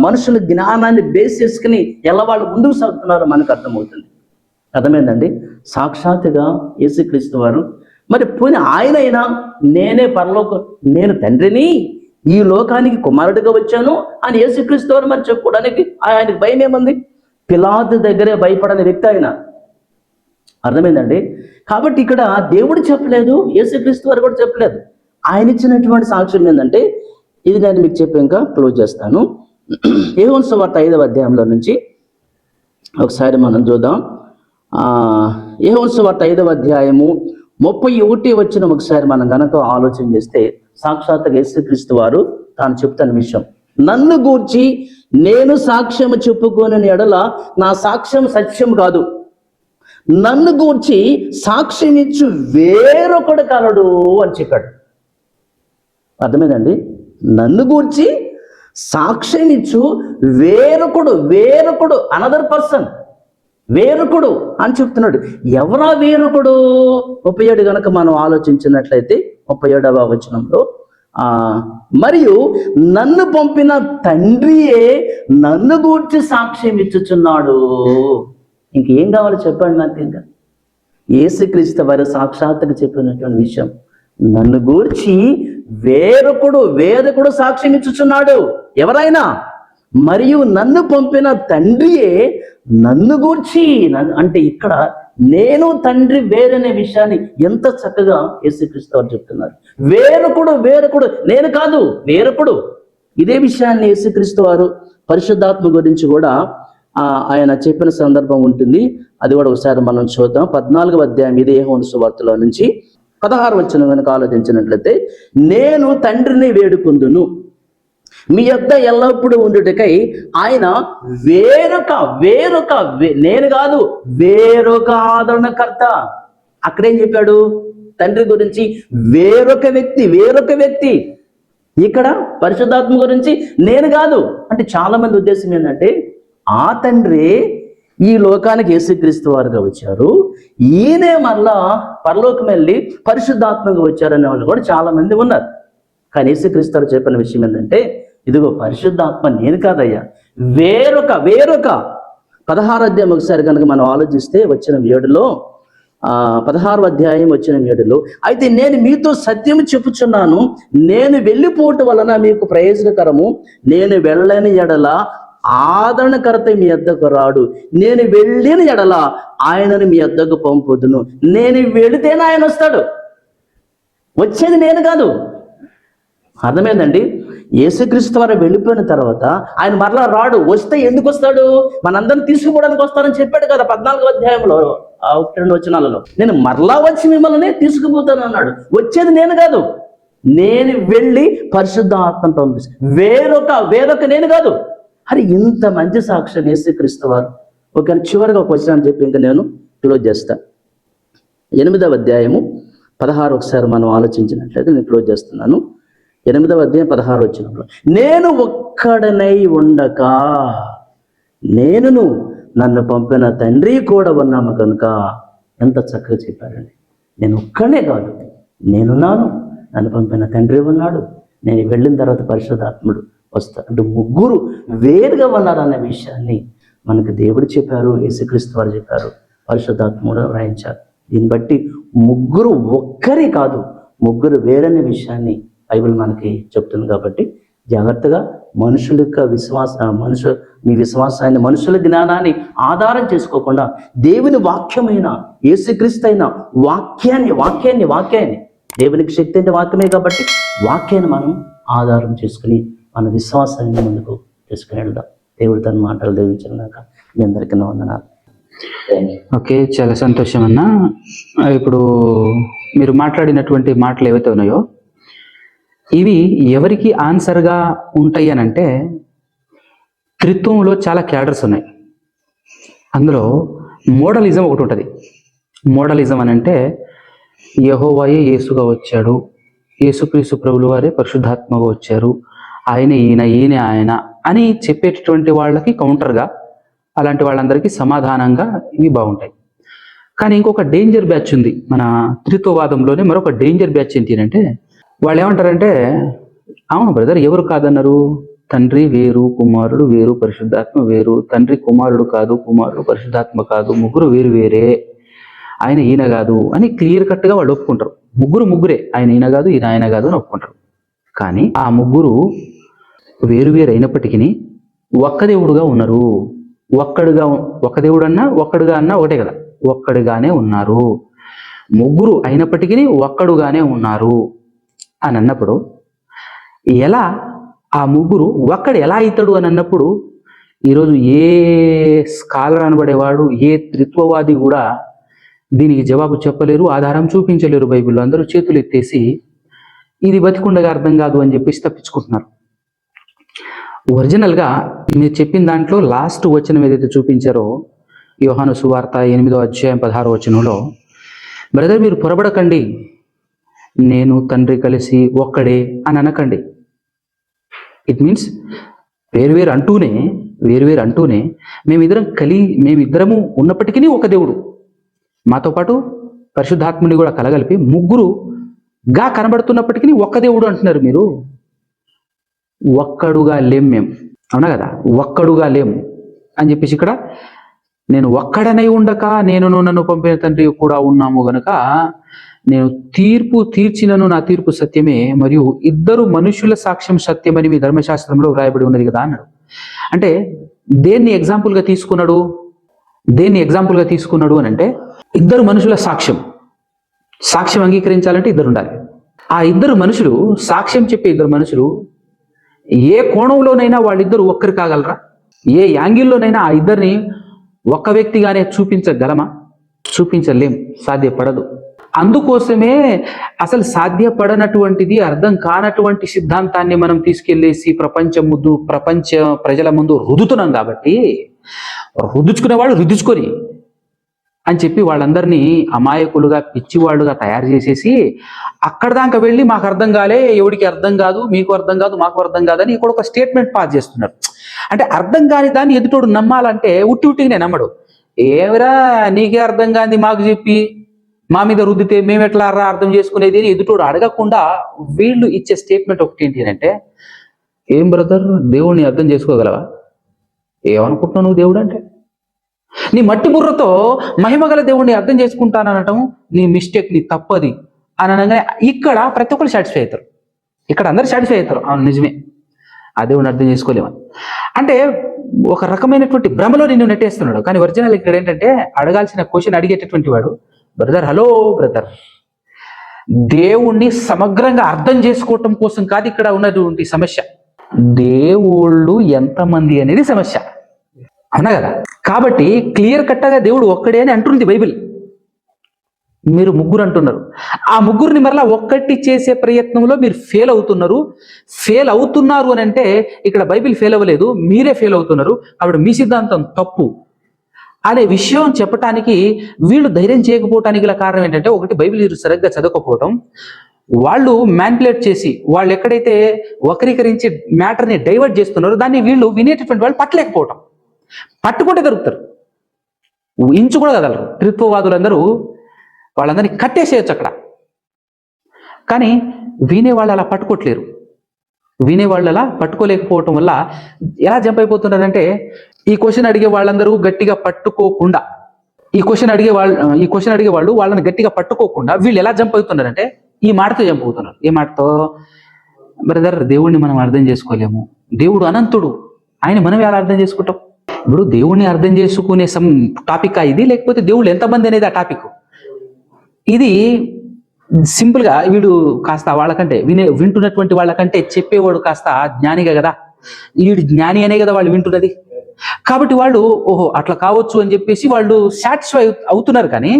మనుషుల జ్ఞానాన్ని బేస్ చేసుకుని ఎలా వాళ్ళు ముందుకు సాగుతున్నారో మనకు అర్థమవుతుంది. అర్థమైందండి? సాక్షాత్తుగా యేసుక్రీస్తు వారు మరి పోనీ ఆయనైనా నేను తండ్రిని ఈ లోకానికి కుమారుడిగా వచ్చాను అని యేసుక్రీస్తు వారు మరి చెప్పుకోవడానికి ఆయనకి భయం ఏముంది? పిలాతు దగ్గరే భయపడని వ్యక్తి ఆయన. అర్థమైందండి? కాబట్టి ఇక్కడ దేవుడు చెప్పలేదు, యేసుక్రీస్తు వారు కూడా చెప్పలేదు. ఆయన ఇచ్చినటువంటి సాక్ష్యం ఏంటంటే, ఇది నేను మీకు చెప్పి ఇంకా క్లోజ్ చేస్తాను. యోహాను సువార్త 5వ అధ్యాయంలో నుంచి ఒకసారి మనం చూద్దాం. యోహాను సువార్త 5వ అధ్యాయము 31 వచ్చిన ఒకసారి మనం గనక ఆలోచన చేస్తే, సాక్షాత్తుగా యేసుక్రీస్తు వారు తాను చెప్తున్న విషయం, నన్ను గూర్చి నేను సాక్ష్యము చెప్పుకోనని ఎడల నా సాక్ష్యం సత్యం కాదు, నన్ను గూర్చి సాక్ష్యం ఇచ్చు వేరొకడు కలడు అని చెప్పాడు. అర్థమైందండి? నన్ను గూర్చి సాక్ష్యం ఇచ్చు వేరొకడు అనదర్ పర్సన్, వేరొకడు అని చెప్తున్నాడు. ఎవరా వేరొకడు? 37 గనక మనం ఆలోచించినట్లయితే 37వ వచనంలో, మరియు నన్ను పంపిన తండ్రియే నన్ను గూర్చి సాక్ష్యం ఇచ్చుచున్నాడు. ఇంకేం కావాలో చెప్పండి నాకు. ఇంకా యేసుక్రీస్తు వారు సాక్షాత్తుగా చెప్పినటువంటి విషయం, నన్ను గూర్చి వేరొకడు సాక్ష్యం ఇచ్చుచున్నాడు. ఎవరైనా? మరియు నన్ను పంపిన తండ్రియే నన్ను గూర్చి, అంటే ఇక్కడ నేను తండ్రి వేరనే విషయాన్ని ఎంత చక్కగా యేసుక్రీస్తు వారు చెప్తున్నారు. వేరొకడు నేను కాదు, వేరొకడు. ఇదే విషయాన్ని యేసుక్రీస్తు వారు పరిశుద్ధాత్మ గురించి కూడా ఆయన చెప్పిన సందర్భం ఉంటుంది. అది కూడా ఒకసారి మనం చూద్దాం. 14వ అధ్యాయం ఇదే యోహాను సువార్తలో నుంచి 16 వచనం కనుక ఆలోచించినట్లయితే, నేను తండ్రిని వేడుకుందును మీ యొద్ద ఎల్లప్పుడూ ఉండుటకై ఆయన నేను కాదు, వేరొక ఆదరణకర్త. అక్కడేం చెప్పాడు? తండ్రి గురించి వేరొక వ్యక్తి. ఇక్కడ పరిశుద్ధాత్మ గురించి నేను కాదు. అంటే చాలా మంది ఉద్దేశం ఏంటంటే, ఆ తండ్రి ఈ లోకానికి యేసుక్రీస్తు వారుగా వచ్చారు, ఈయనే మళ్ళా పరలోకం వెళ్ళి పరిశుద్ధాత్మగా వచ్చారనే వాళ్ళు కూడా చాలా మంది ఉన్నారు. కానీ యేసుక్రీస్తు వారు చెప్పిన విషయం ఏంటంటే, ఇదిగో పరిశుద్ధాత్మ నేను కాదయ్యా, వేరొక 16వ అధ్యాయం ఒకసారి కనుక మనం ఆలోచిస్తే వచ్చిన 7లో 16వ అధ్యాయం వచ్చిన 7లో, అయితే నేను మీతో సత్యము చెప్పుచున్నాను, నేను వెళ్ళిపోవటం వలన మీకు ప్రయోజనకరము, నేను వెళ్ళని ఎడల ఆదరణకర్త మీ యొద్దకు రాడు, నేను వెళ్ళిన ఎడల ఆయనను మీ యొద్దకు పంపుదును. నేను వెళితేనే ఆయన వస్తాడు, వచ్చేది నేను కాదు. అర్థమైందండి? యేసుక్రీస్తు వారు వెళ్ళిపోయిన తర్వాత ఆయన మరలా రాడు. వస్తే ఎందుకు వస్తాడు? మనందరిని తీసుకుపోవడానికి వస్తారని చెప్పాడు కదా 14వ అధ్యాయంలో 1-2 వచనాలలో. నేను మరలా వచ్చి మిమ్మల్ని తీసుకుపోతాను అన్నాడు. వచ్చేది నేను కాదు, నేను వెళ్ళి పరిశుద్ధ ఆత్మను పంపిస్తాను. వేరొక నేను కాదు. అది ఇంత మంచి సాక్ష్యం యేసుక్రీస్తు వారు. ఒక చివరిగా ఒక వచనం చెప్పి ఇంకా నేను క్లోజ్ చేస్తాను. 8వ అధ్యాయము 16 ఒకసారి మనం ఆలోచించినట్లయితే నేను క్లోజ్ చేస్తున్నాను. 8వ అధ్యాయం 16 వచనంలో, నేను ఒక్కడనై ఉండక నేనును నన్ను పంపిన తండ్రి కూడా ఉన్నాము కనుక. ఎంత చక్కగా చెప్పారండి. నేను ఒక్కడే కాదు, నేనున్నాను, నన్ను పంపిన తండ్రి ఉన్నాడు, నేను వెళ్ళిన తర్వాత పరిశుద్ధాత్ముడు వస్తాడు. అంటే ముగ్గురు వేరుగా ఉన్నారన్న విషయాన్ని మనకు దేవుడు చెప్పారు, యేసుక్రీస్తు వారు చెప్పారు, పరిశుద్ధాత్ముడు వ్రాయించారు. దీన్ని బట్టి ముగ్గురు ఒక్కరే కాదు, ముగ్గురు వేరనే విషయాన్ని బైబిల్ మనకి చెప్తుంది. కాబట్టి జాగ్రత్తగా మనుషుల యొక్క మీ విశ్వాసాన్ని, మనుషుల జ్ఞానాన్ని ఆధారం చేసుకోకుండా దేవుని వాక్యమైన యేసుక్రీస్తు అయిన వాక్యాన్ని దేవునికి శక్తి అంటే వాక్యమే కాబట్టి వాక్యాన్ని మనం ఆధారం చేసుకుని మన విశ్వాసాన్ని ముందుకు తీసుకుని వెళ్దాం. దేవుడు తన మాటలు దీవించగాక. మీ అందరికీ వందనాలు. ఓకే, చాలా సంతోషం అన్న. ఇప్పుడు మీరు మాట్లాడినటువంటి మాటలు ఏవైతే ఉన్నాయో ఇవి ఎవరికి ఆన్సర్గా ఉంటాయి అని అంటే, త్రిత్వంలో చాలా క్యాడర్స్ ఉన్నాయి. అందులో మోడలిజం ఒకటి ఉంటుంది. మోడలిజం అని అంటే యెహోవాయే యేసుగా వచ్చాడు, యేసుక్రీస్తు ప్రభులు వారే పరిశుద్ధాత్మగా వచ్చారు, ఆయన ఈయన ఆయన అని చెప్పేటటువంటి వాళ్ళకి కౌంటర్గా, అలాంటి వాళ్ళందరికీ సమాధానంగా ఇవి బాగుంటాయి. కానీ ఇంకొక డేంజర్ బ్యాచ్ ఉంది మన త్రిత్వవాదంలోనే. మరొక డేంజర్ బ్యాచ్ ఏంటి అంటే, వాళ్ళు ఏమంటారంటే, అవును బ్రదర్, ఎవరు కాదన్నారు, తండ్రి వేరు, కుమారుడు వేరు, పరిశుద్ధాత్మ వేరు, తండ్రి కుమారుడు కాదు, కుమారుడు పరిశుద్ధాత్మ కాదు, ముగ్గురు వేరు వేరే, ఆయన ఈయన కాదు అని క్లియర్ కట్గా వాళ్ళు ఒప్పుకుంటారు. ముగ్గురే, ఆయన ఈయన కాదు, ఈయన ఆయన కాదు అని ఒప్పుకుంటారు. కానీ ఆ ముగ్గురు వేరు వేరు అయినప్పటికీ ఒక్క దేవుడుగా ఉన్నారు. ఒక దేవుడు అన్నా ఒక్కడుగా అన్నా ఒకటే కదా, ఒక్కడుగానే ఉన్నారు. ముగ్గురు అయినప్పటికీ ఒక్కడుగానే ఉన్నారు అని అన్నప్పుడు, ఎలా ఆ ముగ్గురు ఒక్కడు ఎలా అవుతాడు అని అన్నప్పుడు, ఈరోజు ఏ స్కాలర్ అనబడేవాడు, ఏ త్రిత్వవాది కూడా దీనికి జవాబు చెప్పలేరు, ఆధారం చూపించలేరు. బైబిల్లో అందరూ చేతులు ఎత్తేసి ఇది బతికుండగా అర్థం కాదు అని చెప్పేసి తప్పించుకుంటున్నారు. ఒరిజినల్గా మీరు చెప్పిన దాంట్లో లాస్ట్ వచనం ఏదైతే చూపించారో, యోహాను సువార్త 8వ అధ్యాయం 16వ వచనంలో, బ్రదర్ మీరు పొరబడకండి, నేను తండ్రి కలిసి ఒక్కడే అని అనకండి. ఇట్ మీన్స్ వేరువేరు అంటూనే మేమిద్దరము ఉన్నప్పటికీ ఒక దేవుడు, మాతో పాటు పరిశుద్ధాత్ముని కూడా కలగలిపి ముగ్గురుగా కనబడుతున్నప్పటికీ ఒక్క దేవుడు అంటున్నారు మీరు. ఒక్కడుగా లేం మేము, అవునా కదా, ఒక్కడుగా లేము అని చెప్పేసి ఇక్కడ నేను ఒక్కడనై ఉండక నేను నన్ను పంపిన తండ్రి కూడా ఉన్నాము గనుక నేను తీర్పు తీర్చినను నా తీర్పు సత్యమే, మరియు ఇద్దరు మనుషుల సాక్ష్యం సత్యమని మీ ధర్మశాస్త్రంలో వ్రాయబడి ఉన్నది కదా అన్నాడు. అంటే దేన్ని ఎగ్జాంపుల్గా తీసుకున్నాడు అని అంటే, ఇద్దరు మనుషుల సాక్ష్యం అంగీకరించాలంటే ఇద్దరు ఉండాలి. ఆ ఇద్దరు మనుషులు, సాక్ష్యం చెప్పే ఇద్దరు మనుషులు ఏ కోణంలోనైనా వాళ్ళిద్దరు ఒక్కరు కాగలరా? ఏ యాంగిల్లోనైనా ఆ ఇద్దరిని ఒక్క వ్యక్తిగానే చూపించగలమా? చూపించలేం, సాధ్యపడదు. అందుకోసమే అసలు సాధ్యపడనటువంటిది, అర్థం కానటువంటి సిద్ధాంతాన్ని మనం తీసుకెళ్లేసి ప్రపంచ ప్రజల ముందు రుదుతున్నాం. కాబట్టి రుదుచుకునేవాళ్ళు రుదుచుకొని అని చెప్పి వాళ్ళందరినీ అమాయకులుగా, పిచ్చివాళ్ళుగా తయారు చేసేసి అక్కడ దాకా వెళ్ళి మాకు అర్థం కాలే, ఎవడికి అర్థం కాదు, మీకు అర్థం కాదు, మాకు అర్థం కాదని ఇక్కడ ఒక స్టేట్మెంట్ పాస్ చేస్తున్నారు. అంటే అర్థం కాని దాన్ని ఎదుటోడు నమ్మాలంటే ఉట్టినే నమ్మడు. ఏవరా నీకే అర్థం కాని మాకు చెప్పి మా మీద రుద్దితే మేము ఎట్లా అర్థం చేసుకునేది అని ఎదుటోడు అడగకుండా వీళ్ళు ఇచ్చే స్టేట్మెంట్ ఒకటి ఏంటి అంటే, ఏం బ్రదర్ దేవుడిని అర్థం చేసుకోగలవా? ఏమనుకుంటున్నావు నువ్వు దేవుడు అంటే? నీ మట్టి బుర్రతో మహిమగల దేవుడిని అర్థం చేసుకుంటాననటం నీ మిస్టేక్, నీ తప్పది అని అనగానే ఇక్కడ ప్రతి ఒక్కరు సాటిస్ఫై అవుతారు. ఇక్కడ అందరు సాటిస్ఫై అవుతారు, అవును నిజమే, ఆ దేవుడిని అర్థం చేసుకోలేమని. అంటే ఒక రకమైనటువంటి భ్రమలో నిన్ను నెట్టేస్తున్నాడు. కానీ ఒరిజినల్ ఇక్కడ ఏంటంటే, అడగాల్సిన క్వశ్చన్ అడిగేటటువంటి వాడు, హలో బ్రదర్, దేవుణ్ణి సమగ్రంగా అర్థం చేసుకోవటం కోసం కాదు ఇక్కడ ఉన్నటువంటి సమస్య, దేవుళ్ళు ఎంతమంది అనేది సమస్య, అవునా కదా? కాబట్టి క్లియర్ కట్గా దేవుడు ఒక్కడే అని అంటుంది బైబిల్. మీరు ముగ్గురు అంటున్నారు. ఆ ముగ్గురిని మరలా ఒక్కటి చేసే ప్రయత్నంలో మీరు ఫెయిల్ అవుతున్నారు అని అంటే, ఇక్కడ బైబిల్ ఫెయిల్ అవ్వలేదు, మీరే ఫెయిల్ అవుతున్నారు. కాబట్టి మీ సిద్ధాంతం తప్పు అనే విషయం చెప్పటానికి వీళ్ళు ధైర్యం చేయకపోవటానికి గల కారణం ఏంటంటే, ఒకటి బైబిల్ సరిగ్గా చదవకపోవటం, వాళ్ళు మ్యానిపులేట్ చేసి వాళ్ళు ఎక్కడైతే వక్రీకరించి మ్యాటర్ని డైవర్ట్ చేస్తున్నారో దాన్ని వీళ్ళు వినేటటువంటి వాళ్ళు పట్టలేకపోవటం. పట్టుకుంటే దొరుకుతారు, ఇంచు కూడా కదలరు. త్రిత్వవాదులందరూ వాళ్ళందరినీ కట్టేసేయచ్చు అక్కడ. కానీ వినేవాళ్ళు అలా పట్టుకోవట్లేరు. వినేవాళ్ళు అలా పట్టుకోలేకపోవటం వల్ల ఎలా జంప్ అయిపోతున్నారంటే, ఈ క్వశ్చన్ అడిగే వాళ్ళందరూ గట్టిగా పట్టుకోకుండా, ఈ క్వశ్చన్ అడిగే వాళ్ళు వాళ్ళని గట్టిగా పట్టుకోకుండా వీళ్ళు ఎలా జంప్ అవుతున్నారంటే ఈ మాటతో జంప్ అవుతున్నారు. ఏ మాటతో? బ్రదర్ దేవుణ్ణి మనం అర్థం చేసుకోలేము, దేవుడు అనంతుడు, ఆయన మనం ఎలా అర్థం చేసుకుంటాం? ఇప్పుడు దేవుణ్ణి అర్థం చేసుకునే టాపిక్ ఇది, లేకపోతే దేవుళ్ళు ఎంతమంది అనేది ఆ టాపిక్. ఇది సింపుల్గా వీడు కాస్త వాళ్ళకంటే వింటున్నటువంటి వాళ్ళకంటే చెప్పేవాడు కాస్త జ్ఞానిగా కదా, వీడు జ్ఞాని అనే కదా వాళ్ళు వింటున్నది. కాబట్టి వాళ్ళు ఓహో అట్లా కావచ్చు అని చెప్పేసి వాళ్ళు సాటిస్ఫై అవుతున్నారు. కానీ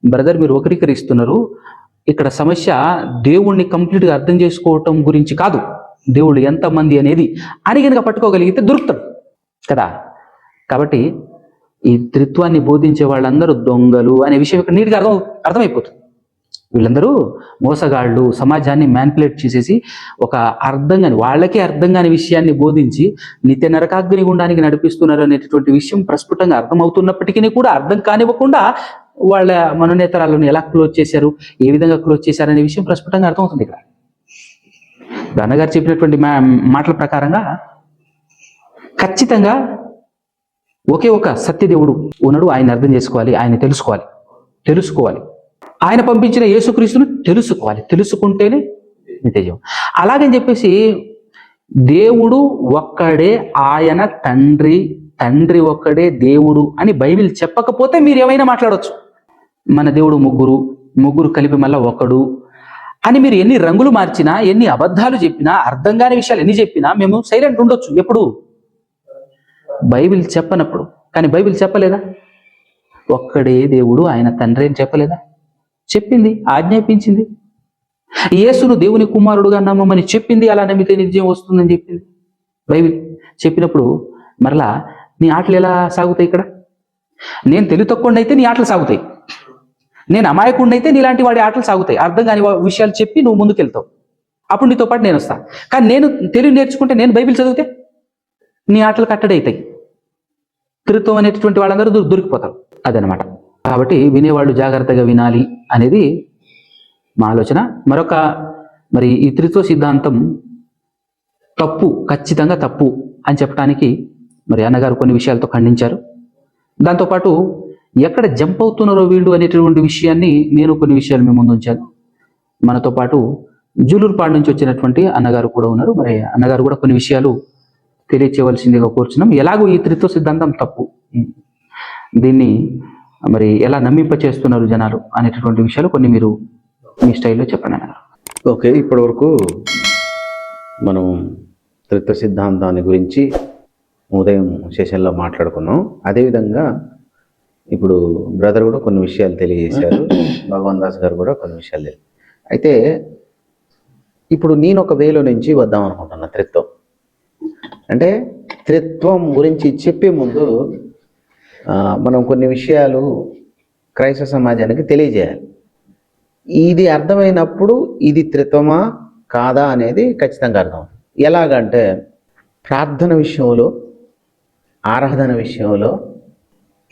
బ్రదర్ మీరు వక్రీకరిస్తున్నారు, ఇక్కడ సమస్య దేవుణ్ణి కంప్లీట్గా అర్థం చేసుకోవటం గురించి కాదు, దేవుడు ఎంతమంది అనేది అని కనుక పట్టుకోగలిగితే దొరుకుతాడు కదా. కాబట్టి ఈ త్రిత్వాన్ని బోధించే వాళ్ళందరూ దొంగలు అనే విషయం ఇక్కడ నీట్గా అర్థమైపోతుంది. వీళ్ళందరూ మోసగాళ్ళు, సమాజాన్ని మ్యానిపులేట్ చేసేసి ఒక అర్థం కాని, వాళ్ళకే అర్థం కాని విషయాన్ని బోధించి నిత్య నరకాగ్ని గుండానికి నడిపిస్తున్నారు అనేటటువంటి విషయం ప్రస్ఫుటంగా అర్థమవుతున్నప్పటికీ కూడా అర్థం కానివ్వకుండా వాళ్ళ మనోనేతరాలను ఎలా క్లోజ్ చేశారు, ఏ విధంగా క్లోజ్ చేశారు అనే విషయం ప్రస్ఫుటంగా అర్థమవుతుంది. ఇక్కడ అన్నగారు చెప్పినటువంటి మాటల ప్రకారంగా ఖచ్చితంగా ఒకే ఒక సత్యదేవుడు ఉన్నాడు, ఆయన అర్థం చేసుకోవాలి, ఆయన తెలుసుకోవాలి, ఆయన పంపించిన యేసుక్రీస్తును తెలుసుకుంటేనే నిత్యజీవం. అలాగని చెప్పేసి దేవుడు ఒక్కడే, ఆయన తండ్రి ఒక్కడే దేవుడు అని బైబిల్ చెప్పకపోతే మీరు ఏమైనా మాట్లాడవచ్చు. మన దేవుడు ముగ్గురు కలిపి మళ్ళా ఒకడు అని మీరు ఎన్ని రంగులు మార్చినా, ఎన్ని అబద్ధాలు చెప్పినా, అర్థం కాని విషయాలు ఎన్ని చెప్పినా మేము సైలెంట్ ఉండొచ్చు. ఎప్పుడు? బైబిల్ చెప్పనప్పుడు. కానీ బైబిల్ చెప్పలేదా? ఒక్కడే దేవుడు, ఆయన తండ్రి అని చెప్పలేదా? చెప్పింది, ఆజ్ఞాపించింది. యేసును దేవుని కుమారుడుగా నమ్మమని చెప్పింది, అలా నమ్మితే నిత్యం వస్తుందని చెప్పింది బైబిల్. చెప్పినప్పుడు మరలా నీ ఆటలు ఎలా సాగుతాయి? ఇక్కడ నేను తెలివి తక్కువ అయితే నీ ఆటలు సాగుతాయి, నేను అమాయకుండా అయితే నీలాంటి వాడి ఆటలు సాగుతాయి. అర్థం కాని విషయాలు చెప్పి నువ్వు ముందుకెళ్తావు, అప్పుడు నీతో పాటు నేను వస్తాను. కానీ నేను తెలివి నేర్చుకుంటే, నేను బైబిల్ చదివితే నీ ఆటలు కట్టడవుతాయి. త్రిత్వం అనేటటువంటి వాళ్ళందరూ దొరికిపోతారు. అదనమాట. కాబట్టి వినేవాళ్ళు జాగ్రత్తగా వినాలి అనేది మా ఆలోచన. మరి ఈ త్రిత్వ సిద్ధాంతం ఖచ్చితంగా తప్పు అని చెప్పడానికి మరి అన్నగారు కొన్ని విషయాలతో ఖండించారు. దాంతోపాటు ఎక్కడ జంప్ అవుతున్నారో వీళ్ళు అనేటువంటి విషయాన్ని నేను కొన్ని విషయాలు మేము ముందు ఉంచాను. మనతో పాటు జూలూరుపాడు నుంచి వచ్చినటువంటి అన్నగారు కూడా ఉన్నారు. మరి అన్నగారు కూడా కొన్ని విషయాలు తెలియచేయవలసిందిగా కోరుచున్నాం. ఎలాగో ఈ త్రిత్వ సిద్ధాంతం తప్పు, దీన్ని మరి ఎలా నమ్మింప చేస్తున్నారు జనాలు అనేటటువంటి విషయాలు కొన్ని మీరు మీ స్టైల్లో చెప్పండి అన్నగారు. ఓకే, ఇప్పటి వరకు మనం త్రిత్వ సిద్ధాంతాన్ని గురించి ఉదయం సెషన్లో మాట్లాడుకున్నాం. అదేవిధంగా ఇప్పుడు బ్రదర్ కూడా కొన్ని విషయాలు తెలియజేశారు, భగవాన్ దాస్ గారు కూడా కొన్ని విషయాలు అయితే ఇప్పుడు నేను ఒక వేలో నుంచి వద్దాం అనుకుంటున్నా. అంటే త్రిత్వం గురించి చెప్పే ముందు మనం కొన్ని విషయాలు క్రైస్తవ సమాజానికి తెలియజేయాలి. ఇది అర్థమైనప్పుడు ఇది త్రిత్వమా కాదా అనేది ఖచ్చితంగా అర్థం. ఎలాగంటే ప్రార్థన విషయంలో, ఆరాధన విషయంలో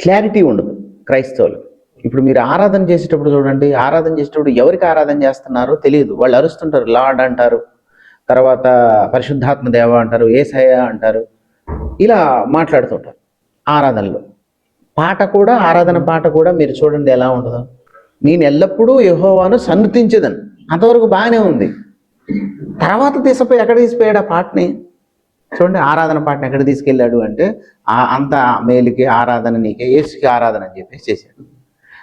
క్లారిటీ ఉండదు క్రైస్తవులు. ఇప్పుడు మీరు ఆరాధన చేసేటప్పుడు చూడండి, ఆరాధన చేసేటప్పుడు ఎవరికి ఆరాధన చేస్తున్నారో తెలియదు. వాళ్ళు అరుస్తుంటారు, లార్డ్ అంటారు, తర్వాత పరిశుద్ధాత్మ దేవ అంటారు, యేసయ్య అంటారు, ఇలా మాట్లాడుతుంటారు ఆరాధనలో. ఆరాధన పాట కూడా మీరు చూడండి ఎలా ఉంటుందో. నేను ఎల్లప్పుడూ యెహోవాను సన్నుతించేదను, అంతవరకు బాగానే ఉంది. తర్వాత ఎక్కడ తీసిపోయాడు ఆ పాటని? చూడండి, ఆరాధన పాటను ఎక్కడ తీసుకెళ్ళాడు అంటే అంత మేలుకి ఆరాధన నీకే, యేసుకి ఆరాధన అని చెప్పేసి చేశాడు.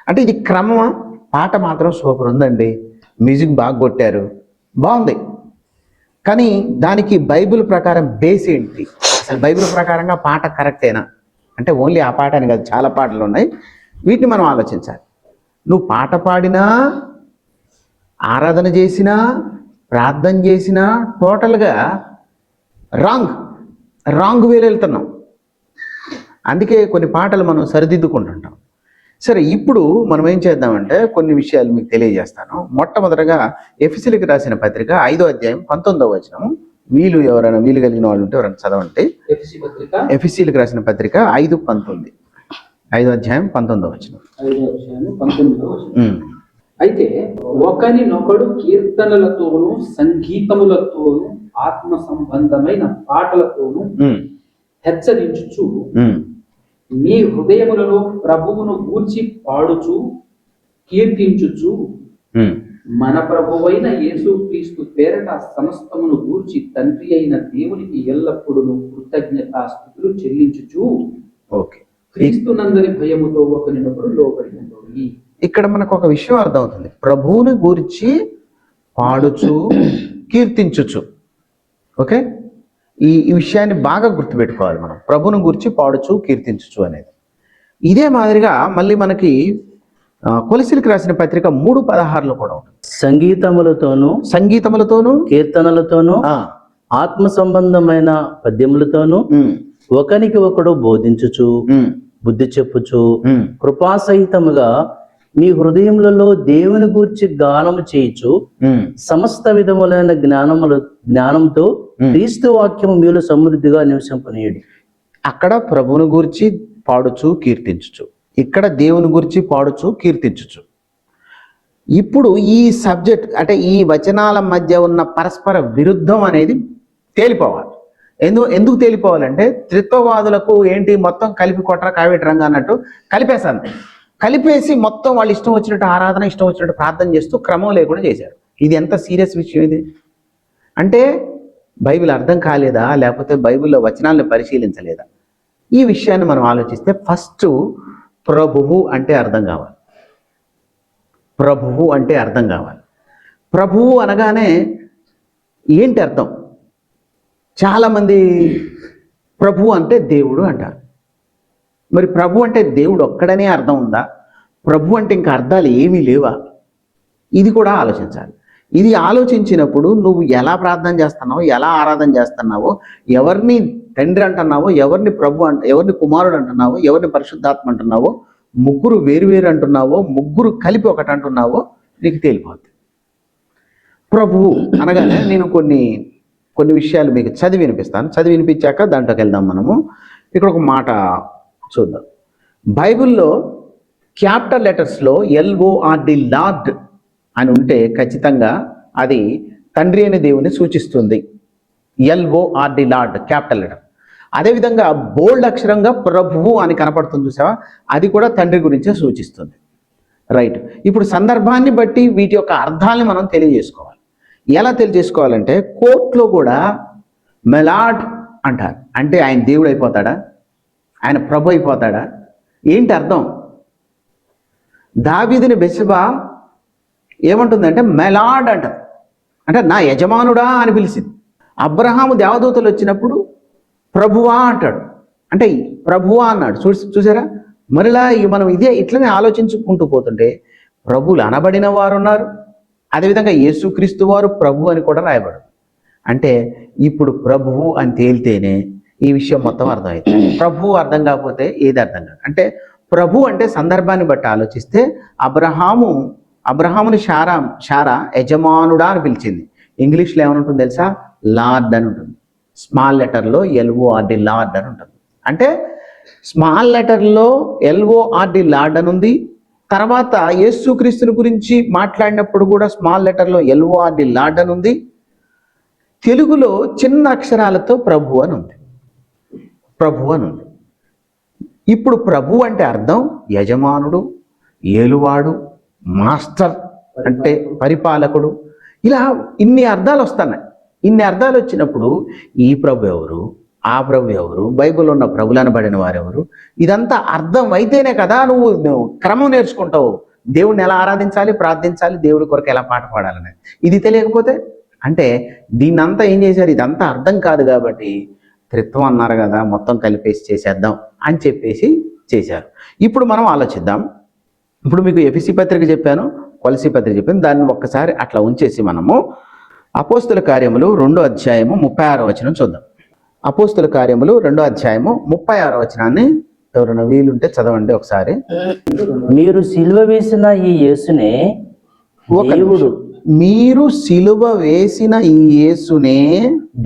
అంటే ఇది క్రమమా? పాట మాత్రం సూపర్ ఉందండి, మ్యూజిక్ బాగా కొట్టారు, బాగుంది. కానీ దానికి బైబిల్ ప్రకారం బేస్ ఏంటి? అసలు బైబిల్ ప్రకారంగా పాట కరెక్టేనా అంటే ఓన్లీ ఆ పాట అని కాదు, చాలా పాటలు ఉన్నాయి. వీటిని మనం ఆలోచించాలి. నువ్వు పాట పాడినా, ఆరాధన చేసినా, ప్రార్థన చేసినా టోటల్గా రాంగ్ వేలో వెళ్తున్నాం. అందుకే కొన్ని పాటలు మనం సరిదిద్దుకుంటుంటాం. సరే, ఇప్పుడు మనం ఏం చేద్దామంటే కొన్ని విషయాలు మీకు తెలియజేస్తాను. మొట్టమొదటగా ఎఫెసీయులకు రాసిన పత్రిక 5వ అధ్యాయం 19వ వచనం. ఎవరైనా వీలు కలిగిన వాళ్ళు ఉంటే ఎవరైనా చదవండి. ఎఫెసీయులకు రాసిన పత్రిక 5:19, 5వ అధ్యాయం 19వ వచనం. అయితే ఒకరినొకడు కీర్తనలతోనూ సంగీతములతోనూ ఆత్మ సంబంధమైన పాటలతోనూ హెచ్చరించుచు మీ హృదయములలో ప్రభువును గూర్చి పాడుచు కీర్తించుచు మన ప్రభువైన యేసుక్రీస్తు పేరట సమస్తమును గూర్చి తండ్రి అయిన దేవునికి ఎల్లప్పుడూ కృతజ్ఞతాస్తుతులు చెల్లించుచు క్రీస్తునందరి భయముతో ఒకరినొకడు లోబడి ఉండండి. ఇక్కడ మనకు ఒక విషయం అర్థమవుతుంది, ప్రభువుని గురించి పాడుచు కీర్తించుచు. ఓకే, ఈ విషయాన్ని బాగా గుర్తుపెట్టుకోవాలి మనం. ప్రభువుని గురించి పాడుచు కీర్తించుచు అనేది ఇదే మాదిరిగా మళ్ళీ మనకి కొలసీలకు రాసిన పత్రిక 3:16 కూడా ఉంటుంది. సంగీతములతోనూ సంగీతములతోనూ కీర్తనలతోనూ ఆ, ఆత్మ సంబంధమైన పద్యములతోనూ ఉమ్, ఒకనికి ఒకడు బోధించుచు ఉమ్, బుద్ధి చెప్పుచు ఉమ్, కృపాసహితముగా మీ హృదయములలో దేవుని గూర్చి గానము చేయుచు ఉమ్, సమస్త విధములైన జ్ఞానంతో క్రీస్తు వాక్యము మీలో సమృద్ధిగా నివసింపనీయుడి. అక్కడ ప్రభువుని గురించి పాడుచు కీర్తించుచు, ఇక్కడ దేవుని గురించి పాడుచు కీర్తించుచు. ఇప్పుడు ఈ సబ్జెక్ట్ అంటే ఈ వచనాల మధ్య ఉన్న పరస్పర విరుద్ధం అనేది తేలిపోవాలి. ఎందుకు తేలిపోవాలంటే త్రిత్వవాదులకు ఏంటి మొత్తం కలిపి కొట్టర కావేటి రంగా అన్నట్టు కలిపేశాను. కలిపేసి మొత్తం వాళ్ళు ఇష్టం వచ్చినట్టు ఆరాధన, ఇష్టం వచ్చినట్టు ప్రార్థన చేస్తూ క్రమం లేకుండా చేశారు. ఇది ఎంత సీరియస్ విషయం ఇది అంటే బైబిల్ అర్థం కాలేదా, లేకపోతే బైబిల్లో వచనాలను పరిశీలించలేదా? ఈ విషయాన్ని మనం ఆలోచిస్తే ఫస్ట్ ప్రభువు అంటే అర్థం కావాలి. ప్రభువు అంటే అర్థం కావాలి. ప్రభువు అనగానే ఏంటి అర్థం? చాలామంది ప్రభు అంటే దేవుడు అంటారు. మరి ప్రభు అంటే దేవుడు ఒక్కడనే అర్థం ఉందా? ప్రభు అంటే ఇంకా అర్థాలు ఏమీ లేవా? ఇది కూడా ఆలోచించాలి. ఇది ఆలోచించినప్పుడు నువ్వు ఎలా ప్రార్థన చేస్తున్నావో, ఎలా ఆరాధన చేస్తున్నావో, ఎవరిని తండ్రి అంటున్నావో, ఎవరిని ప్రభు ఎవరిని కుమారుడు అంటున్నావో, ఎవరిని పరిశుద్ధాత్మ అంటున్నావో, ముగ్గురు వేరు అంటున్నావో, ముగ్గురు కలిపి ఒకటి అంటున్నావో నీకు తేలిపోద్ది. ప్రభువు అనగానే నేను కొన్ని విషయాలు మీకు చదివి వినిపిస్తాను. చదివి వినిపించాక దాంట్లోకి వెళ్దాం మనము. ఇక్కడ ఒక మాట చూద్దాం. బైబిల్లో క్యాపిటల్ లెటర్స్లో LORD లార్డ్ అని ఉంటే ఖచ్చితంగా అది తండ్రి అనే దేవుని సూచిస్తుంది. LORD lord capital letter. అదేవిధంగా బోల్డ్ అక్షరంగా ప్రభువు అని కనపడుతుంది చూసావా, అది కూడా తండ్రి గురించే సూచిస్తుంది. రైట్. ఇప్పుడు సందర్భాన్ని బట్టి వీటి యొక్క అర్థాన్ని మనం తెలియజేసుకోవాలి. ఎలా తెలియజేసుకోవాలంటే కోర్టులో కూడా మెలాడ్ అంటారు. అంటే ఆయన దేవుడు అయిపోతాడా, ఆయన ప్రభు అయిపోతాడా, ఏంటి అర్థం? దావీదుని బెత్షెబా ఏమంటుందంటే మెలాడ్ అంటారు, అంటే నా యజమానుడా అని పిలిచింది. అబ్రహాము దేవదూతలు వచ్చినప్పుడు ప్రభువా అంటాడు, అంటే ప్రభువా అన్నాడు. చూసారా? మరిలా మనం ఇట్లనే ఆలోచించుకుంటూ పోతుంటే ప్రభువులు అనబడిన వారు ఉన్నారు, అదేవిధంగా యేసుక్రీస్తు వారు ప్రభు అని కూడా రాయబడు. అంటే ఇప్పుడు ప్రభువు అని తేలితేనే ఈ విషయం మొత్తం అర్థమవుతుంది. ప్రభువు అర్థం కాకపోతే ఏది అర్థం కాదు. అంటే ప్రభు అంటే సందర్భాన్ని బట్టి ఆలోచిస్తే అబ్రహాముని షారా యజమానుడా అని పిలిచింది. ఇంగ్లీష్లో ఏమనుంటుంది తెలుసా? లార్డ్ అని ఉంటుంది. స్మాల్ లెటర్లో LORD లార్డ్ అని ఉంటుంది. అంటే స్మాల్ లెటర్లో LORD లార్డ్ అని ఉంది. తర్వాత యేసుక్రీస్తుని గురించి మాట్లాడినప్పుడు కూడా స్మాల్ లెటర్లో LORD లార్డ్ అని ఉంది. తెలుగులో చిన్న అక్షరాలతో ప్రభు అని ఉంది. ఇప్పుడు ప్రభు అంటే అర్థం యజమానుడు, ఏలువాడు, మాస్టర్ అంటే పరిపాలకుడు. ఇలా ఇన్ని అర్థాలు వస్తున్నాయి. ఇన్ని అర్థాలు వచ్చినప్పుడు ఈ ప్రభు ఎవరు, ఆ ప్రభు ఎవరు, బైబిల్లో ఉన్న ప్రభులు అనబడిన వారెవరు, ఇదంతా అర్థం అయితేనే కదా నువ్వు క్రమం నేర్చుకుంటావు. దేవుడిని ఎలా ఆరాధించాలి, ప్రార్థించాలి, దేవుడి కొరకు ఎలా పాట పాడాలని. ఇది తెలియకపోతే అంటే దీన్నంతా ఏం చేశారు? ఇదంతా అర్థం కాదు కాబట్టి త్రిత్వం అన్నారు కదా, మొత్తం కలిపేసి చేసేద్దాం అని చెప్పేసి చేశారు. ఇప్పుడు మనం ఆలోచిద్దాం. ఇప్పుడు మీకు ఎఫెసీ పత్రిక చెప్పాను, కొలసీ పత్రిక చెప్పాను, దాన్ని ఒక్కసారి అట్లా ఉంచేసి మనము అపోస్తుల కార్యములు 2వ అధ్యాయము 36వ వచనం చూద్దాం. అపోస్తుల కార్యములు 2వ అధ్యాయము 36వ వచనాన్ని ఎవరైనా వీలుంటే చదవండి ఒకసారి. మీరు సిలువ వేసిన ఈ యేసునే మీరు సిలువ వేసిన ఈ యేసునే